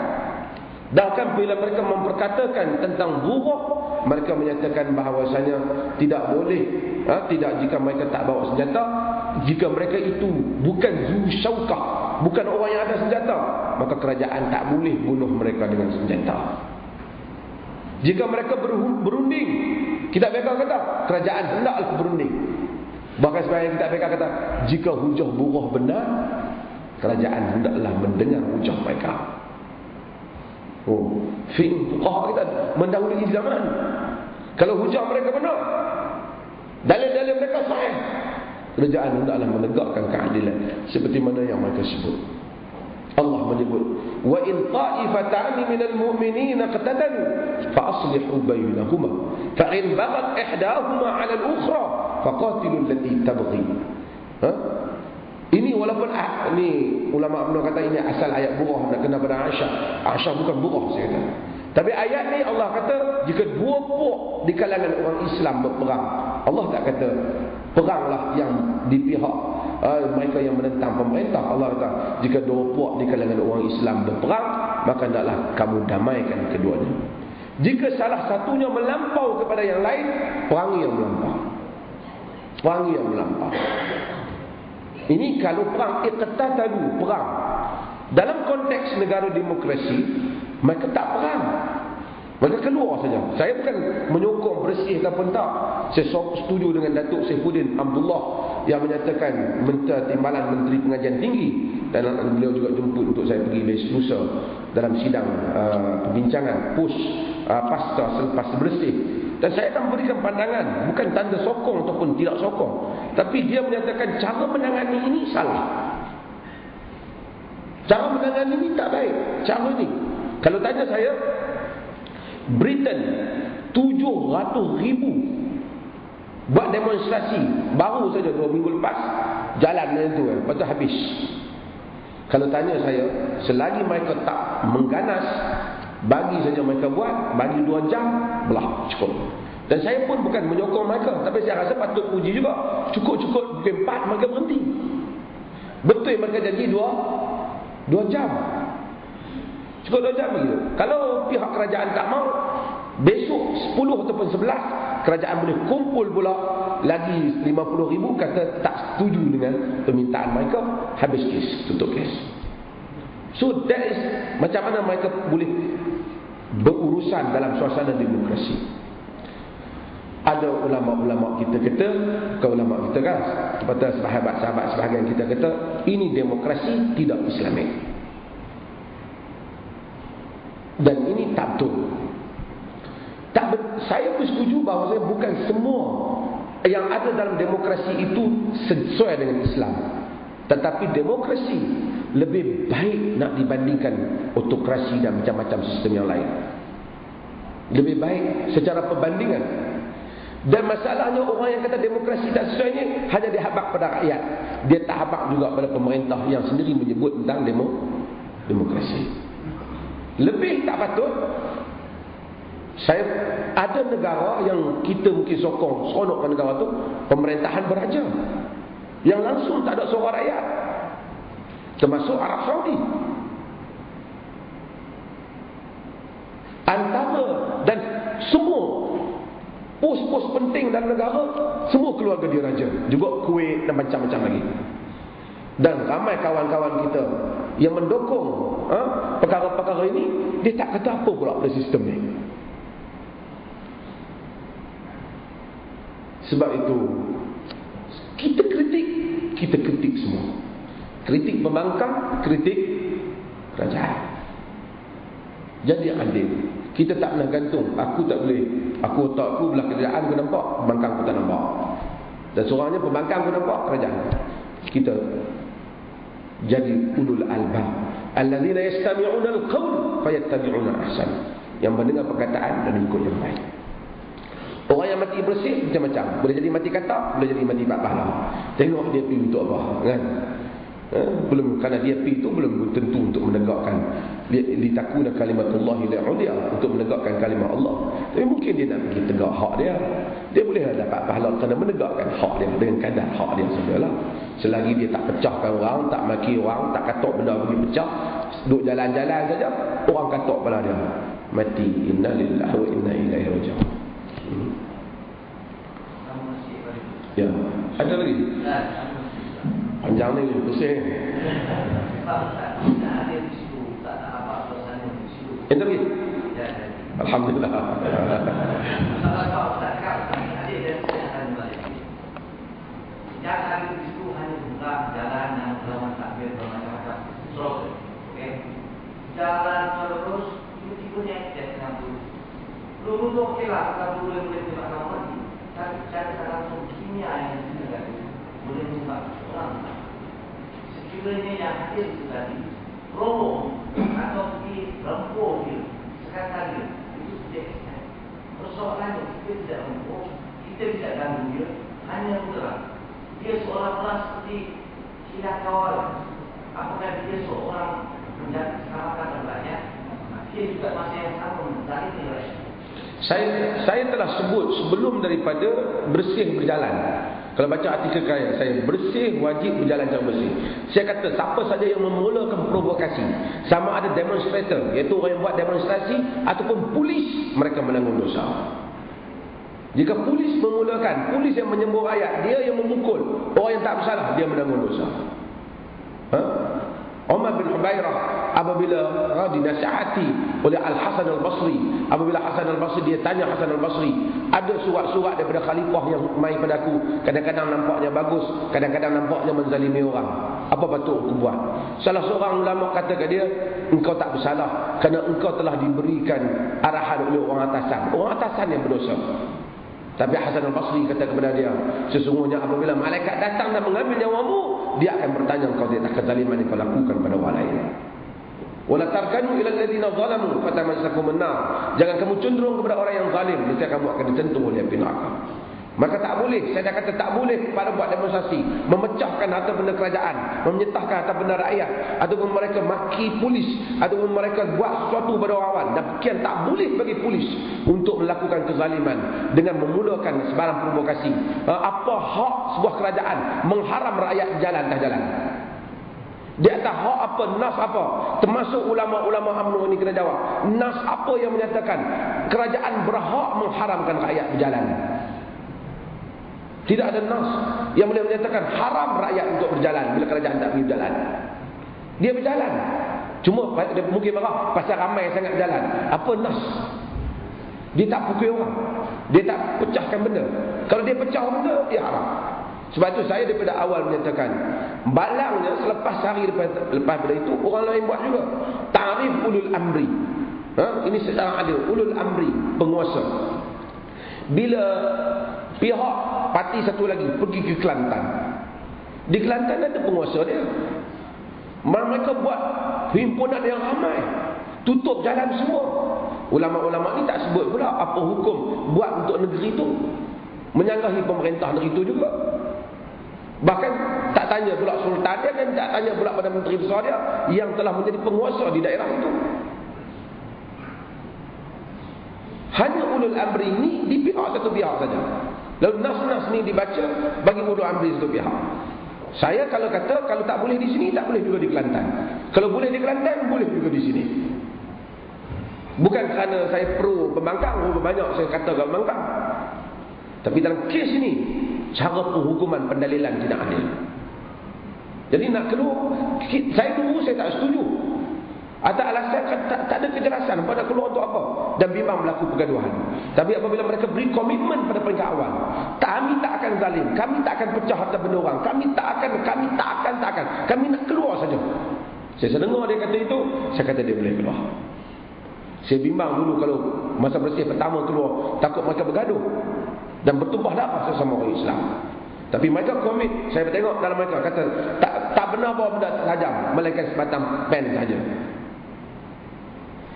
Bahkan bila mereka memperkatakan tentang buruh, mereka menyatakan bahawasanya tidak boleh, tidak jika mereka tak bawa senjata, jika mereka itu bukan zu syaukah, bukan orang yang ada senjata, maka kerajaan tak boleh bunuh mereka dengan senjata. Jika mereka berunding, kitab fiqh kata kerajaan hendaklah berunding. Bahkan sebahagian kitab fiqh kata jika hujah buruh benar, kerajaan hendaklah mendengar hujah mereka. Fuqaha kita mendahului zaman. Kalau hujah mereka benar, dalil-dalil mereka sahih, kerajaan hendaklah menegakkan keadilan seperti mana yang mereka sebut. Allah menyebut, wa in ta'ifatan minal mu'minina qatatalu fa aslihu bainahuma fa in baghat ihdahuma 'ala al-ukhra faqatilu allati tabghi. Ini walaupun ni ulama UMNO kata ini asal ayat burah, nak kena pada Aisyah. Aisyah bukan burah, saya kata. Tapi ayat ni Allah kata jika dua puak di kalangan orang Islam berperang, Allah tak kata peranglah yang di pihak mereka yang menentang pemerintah. Allah kata jika dua puak di kalangan orang Islam berperang, maka hendaklah kamu damaikan keduanya. Jika salah satunya melampau kepada yang lain, perangi yang melampau. Perangi yang melampau. Ini kalau perang iqtatalu, perang. Dalam konteks negara demokrasi, mereka tak perang. Mereka keluar saja. Saya bukan menyokong bersih ataupun tak. Saya setuju dengan Datuk Saifuddin Abdullah yang menyatakan minta timbalan Menteri Pengajian Tinggi, dan beliau juga jemput untuk saya pergi besok lusa dalam sidang perbincangan pasca selepas bersih. Dan saya akan berikan pandangan, bukan tanda sokong ataupun tidak sokong, tapi dia menyatakan cara menangani ini salah. Cara menangani ini tak baik. Cara ini, kalau tanya saya, Britain 700,000 buat demonstrasi baru saja 2 minggu lepas, jalan macam tu lepas tu habis. Kalau tanya saya, selagi mereka tak mengganas, bagi saja mereka buat, bagi 2 jam belah cukup. Dan saya pun bukan menyokong mereka, tapi saya rasa patut puji juga. Cukup-cukup pukul 4 mereka berhenti. Betul mereka janji 2 jam. Cukup 2 jam begitu. Kalau pihak kerajaan tak mau, besok 10 ataupun 11 kerajaan boleh kumpul pula lagi 50,000 kata tak setuju dengan permintaan mereka, habis kes, tutup kes. So that is macam mana mereka boleh berurusan dalam suasana demokrasi. Ada ulama-ulama kita kata, bukan ulama kita kan, kepada sahabat-sahabat sebahagian kita kata, ini demokrasi tidak Islamik. Dan ini tak betul. Saya pun setuju bahawa bukan semua yang ada dalam demokrasi itu sesuai dengan Islam. Tetapi demokrasi lebih baik nak dibandingkan autokrasi dan macam-macam sistem yang lain. Lebih baik secara perbandingan. Dan masalahnya orang yang kata demokrasi tak sesuai ni hanya dihabak pada rakyat. Dia tak habak juga pada pemerintah yang sendiri menyebut tentang demokrasi. Lebih tak patut. Saya ada negara yang kita mungkin sokong, seronokkan negara tu, pemerintahan beraja yang langsung tak ada suara rakyat, termasuk Arab Saudi. Antara dan semua pos-pos penting dalam negara, semua keluarga dia raja, juga Kuwait dan macam-macam lagi. Dan ramai kawan-kawan kita yang mendukung perkara-perkara ini, dia tak kata apa pula pada sistem ni. Sebab itu kita kritik semua. Kritik pembangkang, kritik kerajaan. Jadi adil. Kita tak pernah gantung. Aku tak boleh. Aku otak aku belah kerajaan aku nampak, pembangkang aku tak nampak. Dan seorangnya pembangkang aku nampak, kerajaan. Kita jadi ulul albab, alladzina yastami'una al-qawl fayattabi'una ahsan, yang mendengar perkataan dan ikut yang baik. Orang yang mati bersih macam-macam. Boleh jadi mati katak, boleh jadi mati tak pahala. Tengok dia pergi untuk apa, kan? Belum, kerana dia pergi itu belum tentu untuk menegakkan litakuna kalimatullah al-ulya, untuk menegakkan kalimah Allah. Tapi mungkin dia nak pergi tegak hak dia. Dia boleh dapat pahala kerana menegakkan hak dia dengan kadar hak dia sajalah. Selagi dia tak pecahkan orang, tak maki orang, tak katok benda pergi pecah, duduk jalan-jalan saja, orang katok kepala dia, mati. Inna lillahi wa inna ilaihi raji'un. Ya, ada lagi? Panjang ni pusing. Yang lagi? Alhamdulillah. Jangan hari itu hanya buka jalan yang berlawan takbir bermacam-macam. Jalan terus, tiba-tiba yang tidak mampu. Belum okey lah, kalau boleh tembak kamu lagi. Tapi cara langsung kimia yang digunakan boleh tembak orang. Sekiranya yang hadir itu tadi promo atau pergi rempur dia, sekatan dia, itu tidak. Persoalannya kita tidak rempur, kita tidak ganggu dia, hanya bergerak. Dia seolah-olah seperti tidak kawal. Apakah dia seorang menjaga keselamatan terbanyak? Dia juga masih yang sama mencari nilai. Saya telah sebut sebelum daripada bersih berjalan. Kalau baca artikel saya bersih wajib berjalan secara bersih. Saya kata siapa saja yang memulakan provokasi, sama ada demonstrator, iaitu orang yang buat demonstrasi, ataupun polis, mereka menanggung dosa. Jika polis memulakan, polis yang menyembur rakyat, dia yang memukul orang yang tak bersalah, dia menanggung dosa. Umar bin Hubairah apabila dinasihati oleh Al-Hasan Al-Basri, apabila Hasan Al-Basri, dia tanya Hasan Al-Basri, ada surat-surat daripada khalifah yang mai padaku, kadang-kadang nampaknya bagus, kadang-kadang nampaknya menzalimi orang, apa patut aku buat? Salah seorang ulama kata ke dia, engkau tak bersalah kerana engkau telah diberikan arahan oleh orang atasan yang berdosa. Tapi Hasan Al-Basri kata kepada dia, sesungguhnya apabila malaikat datang dan mengambil nyawamu, dia akan bertanya engkau di atas kezaliman yang kau lakukan pada orang lain. Wala tarkanu ila alladziina zalamu fatamassakum an-nar. Jangan kamu cenderung kepada orang yang zalim, mesti kamu akan ditentu oleh api neraka. Maka tak boleh, saya dah kata tak boleh pada buat demonstrasi, memecahkan harta benda kerajaan, menyetahkan harta benda rakyat, ataupun mereka maki polis, ataupun mereka buat sesuatu pada orang awam. Dan sekian tak boleh bagi polis untuk melakukan kezaliman dengan memulakan sebarang provokasi. Apa hak sebuah kerajaan mengharam rakyat jalan dah jalan? Di atas hak apa, nas apa? Termasuk ulama-ulama UMNO ini kena jawab. Nas apa yang menyatakan kerajaan berhak mengharamkan rakyat berjalan? Tidak ada nas yang boleh menyatakan haram rakyat untuk berjalan bila kerajaan tak boleh berjalan. Dia berjalan, cuma dia mungkin marah pasal ramai sangat jalan. Apa nas? Dia tak pukul orang, dia tak pecahkan benda. Kalau dia pecah benda, dia haram. Sebab itu saya daripada awal menyatakan, balangnya selepas hari lepas pada itu orang lain buat juga. Ta'rif ulul amri. Ini secara adil, ulul amri, penguasa. Bila pihak parti satu lagi pergi ke Kelantan, di Kelantan ada penguasa dia, mereka buat himpunan yang ramai, tutup jalan semua. Ulama-ulama ni tak sebut pula apa hukum buat untuk negeri itu, menyanggahi pemerintah negeri itu juga. Bahkan tak tanya pula sultan dia, dan tak tanya pula pada menteri besar dia yang telah menjadi penguasa di daerah itu. Hanya ulul amri ini di pihak satu pihak saja. Lalu nas-nas ni dibaca bagi ulul amri satu pihak. Saya kalau kata, kalau tak boleh di sini, tak boleh juga di Kelantan. Kalau boleh di Kelantan, boleh juga di sini. Bukan kerana saya pro pembangkang, banyak saya kata kat pembangkang. Tapi dalam kes ini, cara penghukuman pendalilan tidak adil. Jadi nak keluar, saya dulu saya tak setuju. Ada alasan tak ada kejelasan pada keluar untuk apa, dan bimbang berlaku pergaduhan. Tapi apabila mereka beri komitmen pada peringkat awal, kami tak akan zalim, kami tak akan pecah harta benda orang, kami tak akan, kami nak keluar saja. Saya dengar dia kata itu, saya kata dia boleh keluar. Saya bimbang dulu kalau masa bersih pertama keluar, takut mereka bergaduh dan bertumpah darah sesama orang Islam. Tapi mereka komit, saya tengok dalam mereka kata tak benar bawa benda tajam, melainkan sebatang pen saja.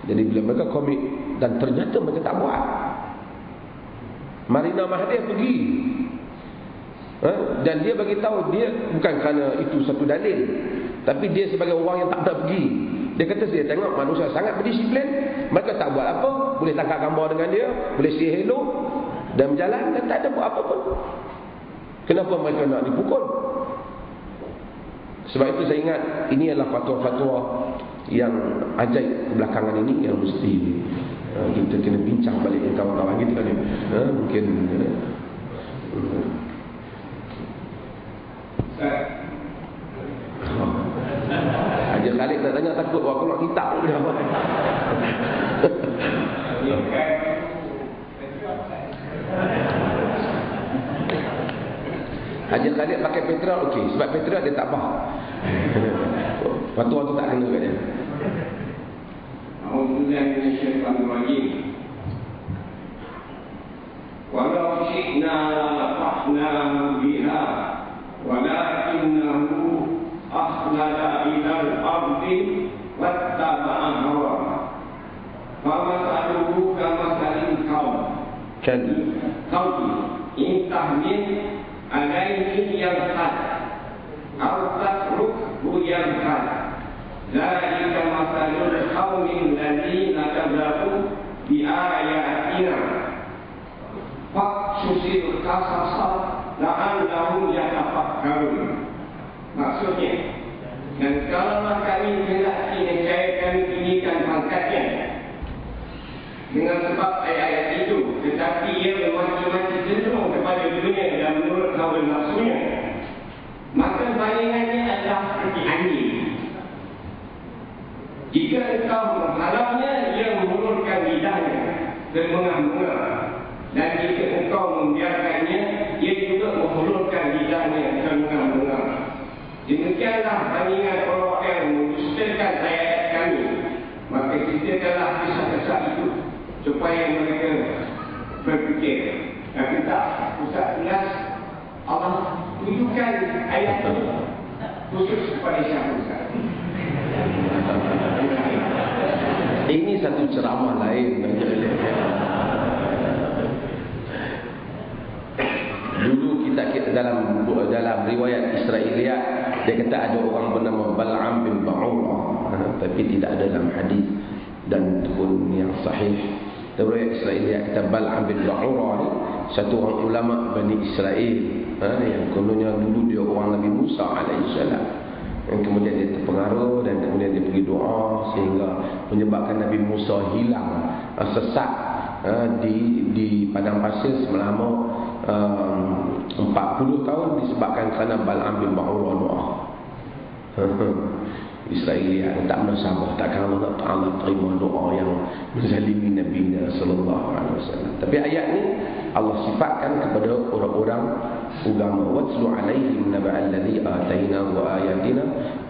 Jadi bila mereka komit dan ternyata mereka tak buat, Marina Mahathir pergi, dan dia bagi tahu dia bukan kerana itu satu dalil, tapi dia sebagai orang yang tak pernah pergi. Dia kata saya tengok manusia sangat berdisiplin, mereka tak buat apa, boleh tangkap gambar dengan dia, boleh say hello dan berjalan, dan tak ada buat apa pun. Kenapa mereka nak dipukul? Sebab itu saya ingat ini adalah fatwa-fatwa yang ajaib belakangan ini yang mesti kita kena bincang balik dengan kawan-kawan kita ni. Mungkin Haji Khalid tak tanya takut aku nak kitab ke apa. Haji Khalid pakai petrol okey, sebab petrol dia tak apa. Fatwa tu tak kena kat dia. A'udzubillahi minasyaitanir rajim. Walau syi'na laqahna biha walakinnahu akhlada ilal ardi wattaba'a hawa. Famathaluhu kamathalil qaum in tahmil alaihi yalhad أو تتركه يلهث ذلك مثل القوم الذين كذبوا بآياتنا فاقصص القصص لعلهم يتفكرون. Maksudnya, dan kalaulah kami hendak niscaya kami tinggikan pangkatnya dengan sebab ayat-ayat itu, tetapi ia bermacam-macam cenderung kepada dunia dan menurut hawa nafsunya, maka bandingannya adalah seperti anjing. Jika engkau menghalalnya, ia menghulurkan lidahnya termengang-mengang, dan jika engkau membiarkannya, ia juga menghulurkan lidahnya termengang-mengang. Demikianlah bandingan orang yang mendustakan ayat kami. Maka kita telah kisah-kisah itu supaya mereka berfikir. Dan kita Ustaz Ilyas, Allah tunjukkan ayat itu khusus kepada siapa Ustaz? Ini satu ceramah lain. Dulu kita dalam riwayat Israiliyat, dia kata ada orang bernama Bal'am bin Ba'urah, tapi tidak ada dalam hadis dan pun yang sahih. Riwayat Israiliyat kata Bal'am bin Ba'urah ni satu orang ulama Bani Israel, yang kononnya dulu dia orang Nabi Musa alaihissalam, yang kemudian dia terpengaruh dan kemudian dia pergi doa sehingga menyebabkan Nabi Musa hilang, sesat di padang pasir selama 40 tahun disebabkan kerana Bal'am bin Ba'urah doa. Israiliyat tak pernah sabar, takkan Allah Ta'ala terima doa yang menzalimi Nabi sallallahu alaihi wasallam. Tapi ayat ni Allah sifatkan kepada orang-orang agama. Watlu alaihim naba'al ladzi atainahu ayatina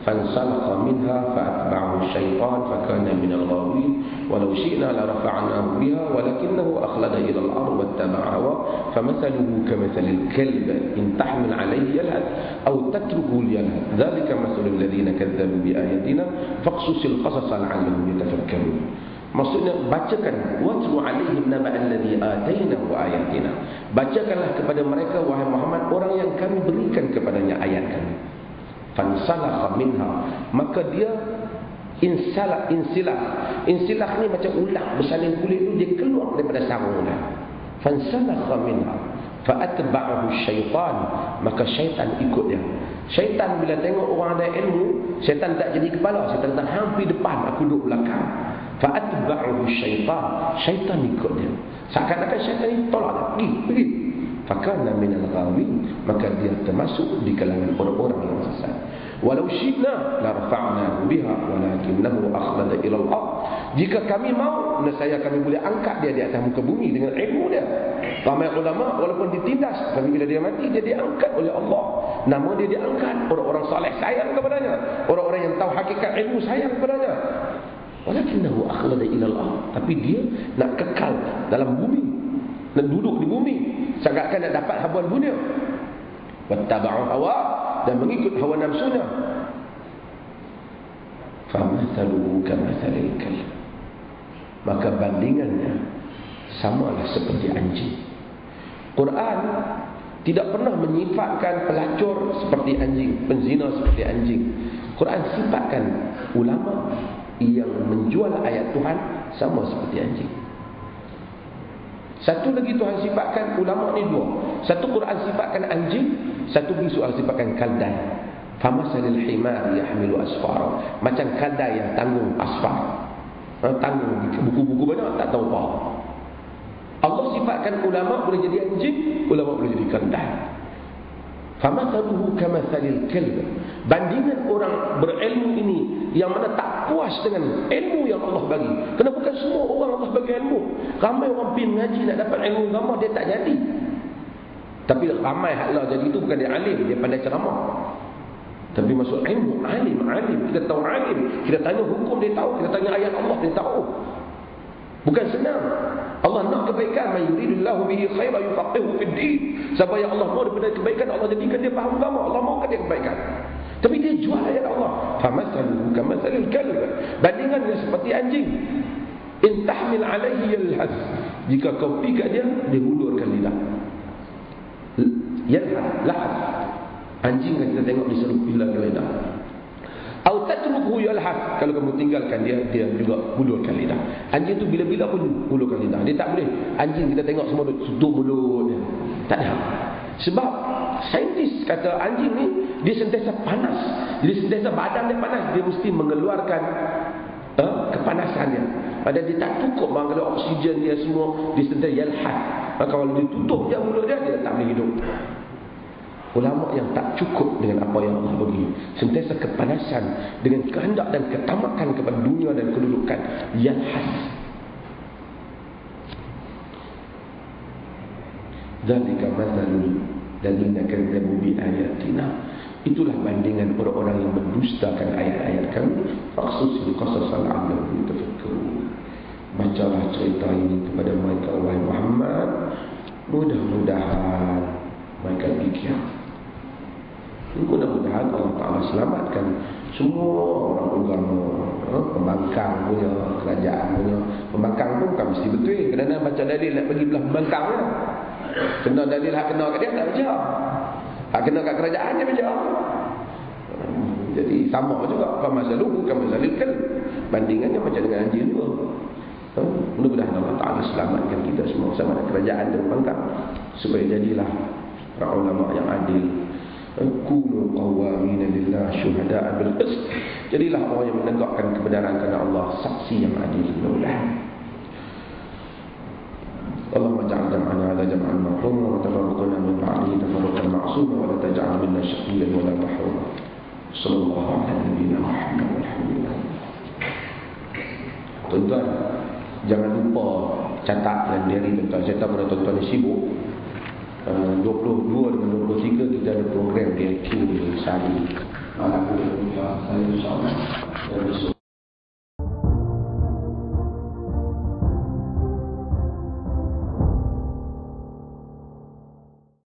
fansalakha minha fa'atba'ahu syaitan fakana minal ghawin walau syi'na la rafa'nahu biha walakinahu akhlada ila al-ard wattaba'a hawa famathaluhu kamathalil kalb in tahmil alayhi yalhath aw tatrukuhu yalhath dhalika mathalul ladzina kadzdzabu bi ayatina faqsusil qasasa la'allahum yatafakkarun. Maksudnya bacakan watlu alaihim naba'al ladzi atainahu ayatina, bacakanlah kepada mereka wahai Muhammad orang yang kami berikan kepadanya ayat kami. Fansalakha minha, maka dia insilah ni macam ular bersalin kulit tu, dia keluar daripada sarung dia. Fansalakha minha fa'atba'ahu syaitan, maka syaitan ikut dia. Syaitan bila tengok orang ada ilmu, syaitan tak jadi kepala, syaitan tak hampir depan, aku duduk belakang. Fa'atba'ahu syaitan, syaitan ikut dia. Seakan-akan syaitan ini tolak dia, pergi. Fakana minal ghawin, maka dia termasuk di kalangan orang-orang yang sesat. Walau syi'na la rafa'nahu biha walakinahu akhlada ila al-ard. Jika kami mau, nescaya kami boleh angkat dia di atas muka bumi dengan ilmu dia. Ramai ulama walaupun ditindas, tapi bila dia mati dia diangkat oleh Allah. Nama dia diangkat, orang-orang saleh sayang kepadanya, orang-orang yang tahu hakikat ilmu sayang kepadanya. Walakinahu akhlada ila al-ard, tapi dia nak kekal dalam bumi, nak duduk di bumi, seakan-akan nak dapat habuan dunia. Wattaba'u hawa, dan mengikut hawa nafsunya. Famathaluhu kamathalil kalb, maka bandingannya samalah seperti anjing. Quran tidak pernah menyifatkan pelacur seperti anjing, penzina seperti anjing. Quran sifatkan ulama yang menjual ayat Tuhan sama seperti anjing. Satu lagi Tuhan sifatkan ulama ni dua. Satu Quran sifatkan anjing, satu lagi Quran sifatkan kaldai. Famasalil himar yahmilu asfara, macam kaldai yang tanggung asfar, tanggung buku-buku banyak tak tahu apa. Allah sifatkan ulama boleh jadi anjing, ulama boleh jadi kaldai. Famathaluhu kamathalil kalb, bandingan orang berilmu ini yang mana tak puas dengan ilmu yang Allah bagi. Kerana bukan semua orang Allah bagi ilmu. Ramai orang pergi mengaji nak dapat ilmu agama, dia tak jadi. Tapi ramai Allah jadi itu bukan dia alim, dia pandai ceramah. Tapi masuk ilmu, alim. Kita tahu alim, kita tanya hukum dia tahu, kita tanya ayat Allah dia tahu. Bukan senang. Allah nak kebaikan, man yuridullahu bihi khairan yufaqihu fid din. Siapa yang Allah mahu daripada kebaikan, Allah jadikan dia faham agama. Allah mahu dia kebaikan. Tapi dia jual ayat Allah. Famathaluhu kamathalil kalb, bandingannya seperti anjing. In tahmil alaihi yalhas, jika kau pikat dia, dia hulurkan lidah. Yalhas, lahas. Anjing kan kita tengok bisa bila lidah. Au tatruku yalhas, kalau kamu tinggalkan dia juga hulurkan lidah. Anjing tu bila-bila pun hulurkan lidah. Dia tak boleh. Anjing kita tengok semua tutup mulut dia. Tak ada. Sebab saintis kata anjing ni dia sentiasa panas. Dia sentiasa badan dia panas, dia mesti mengeluarkan kepanasannya. Pada dia tak cukup mengambil oksigen dia semua, dia sentiasa yalhas. Maka kalau dia tutup dia mulut dia tak boleh hidup. Ulama yang tak cukup dengan apa yang Allah bagi, sentiasa kepanasan dengan kehendak dan ketamakan kepada dunia dan kedudukan, yalhas. Dzalika mathalul ladzina kadzdzabu bi ayatina. Itulah bandingan orang-orang yang mendustakan ayat-ayat kami. Faqsusil qasasa la'allahum yatafakkarun. Bacalah cerita ini kepada mereka, wahai Muhammad, mudah-mudahan mereka fikir. Mudah-mudahan Allah Ta'ala selamatkan semua orang agama, pembangkang punya, kerajaan punya. Pembangkang pun bukan mesti betul. Kerana baca dalil nak bagi belah pembangkang lah. Kena dalil hak kena kat dia tak baca. Hak kena kat kerajaan dia baca. Jadi sama juga. Apa masalah bukan masalah kan. Bandingannya macam dengan anjing juga. Mudah-mudahan Allah Ta'ala selamatkan kita semua sama dengan kerajaan dan pembangkang, supaya jadilah para ulama yang adil. Kunu qawwamina lillah syuhada'a bil qist. Jadilah orang yang menegakkan kebenaran kerana Allah, saksi yang adil. Mudah-mudahan اللهم اجعل جمعنا هذا جمعا مرحوما وتفرقنا من بعده تفرقا معصوما ولا تجعل منا شقيا ولا محروما. صلى الله على نبينا محمد والحمد لله. Tuan-tuan, jangan lupa catat dan diary tuan-tuan. Saya tahu pada tuan-tuan ni sibuk. 22 dengan 23 kita ada program DIQ sehari. Malam 2 saya insya-Allah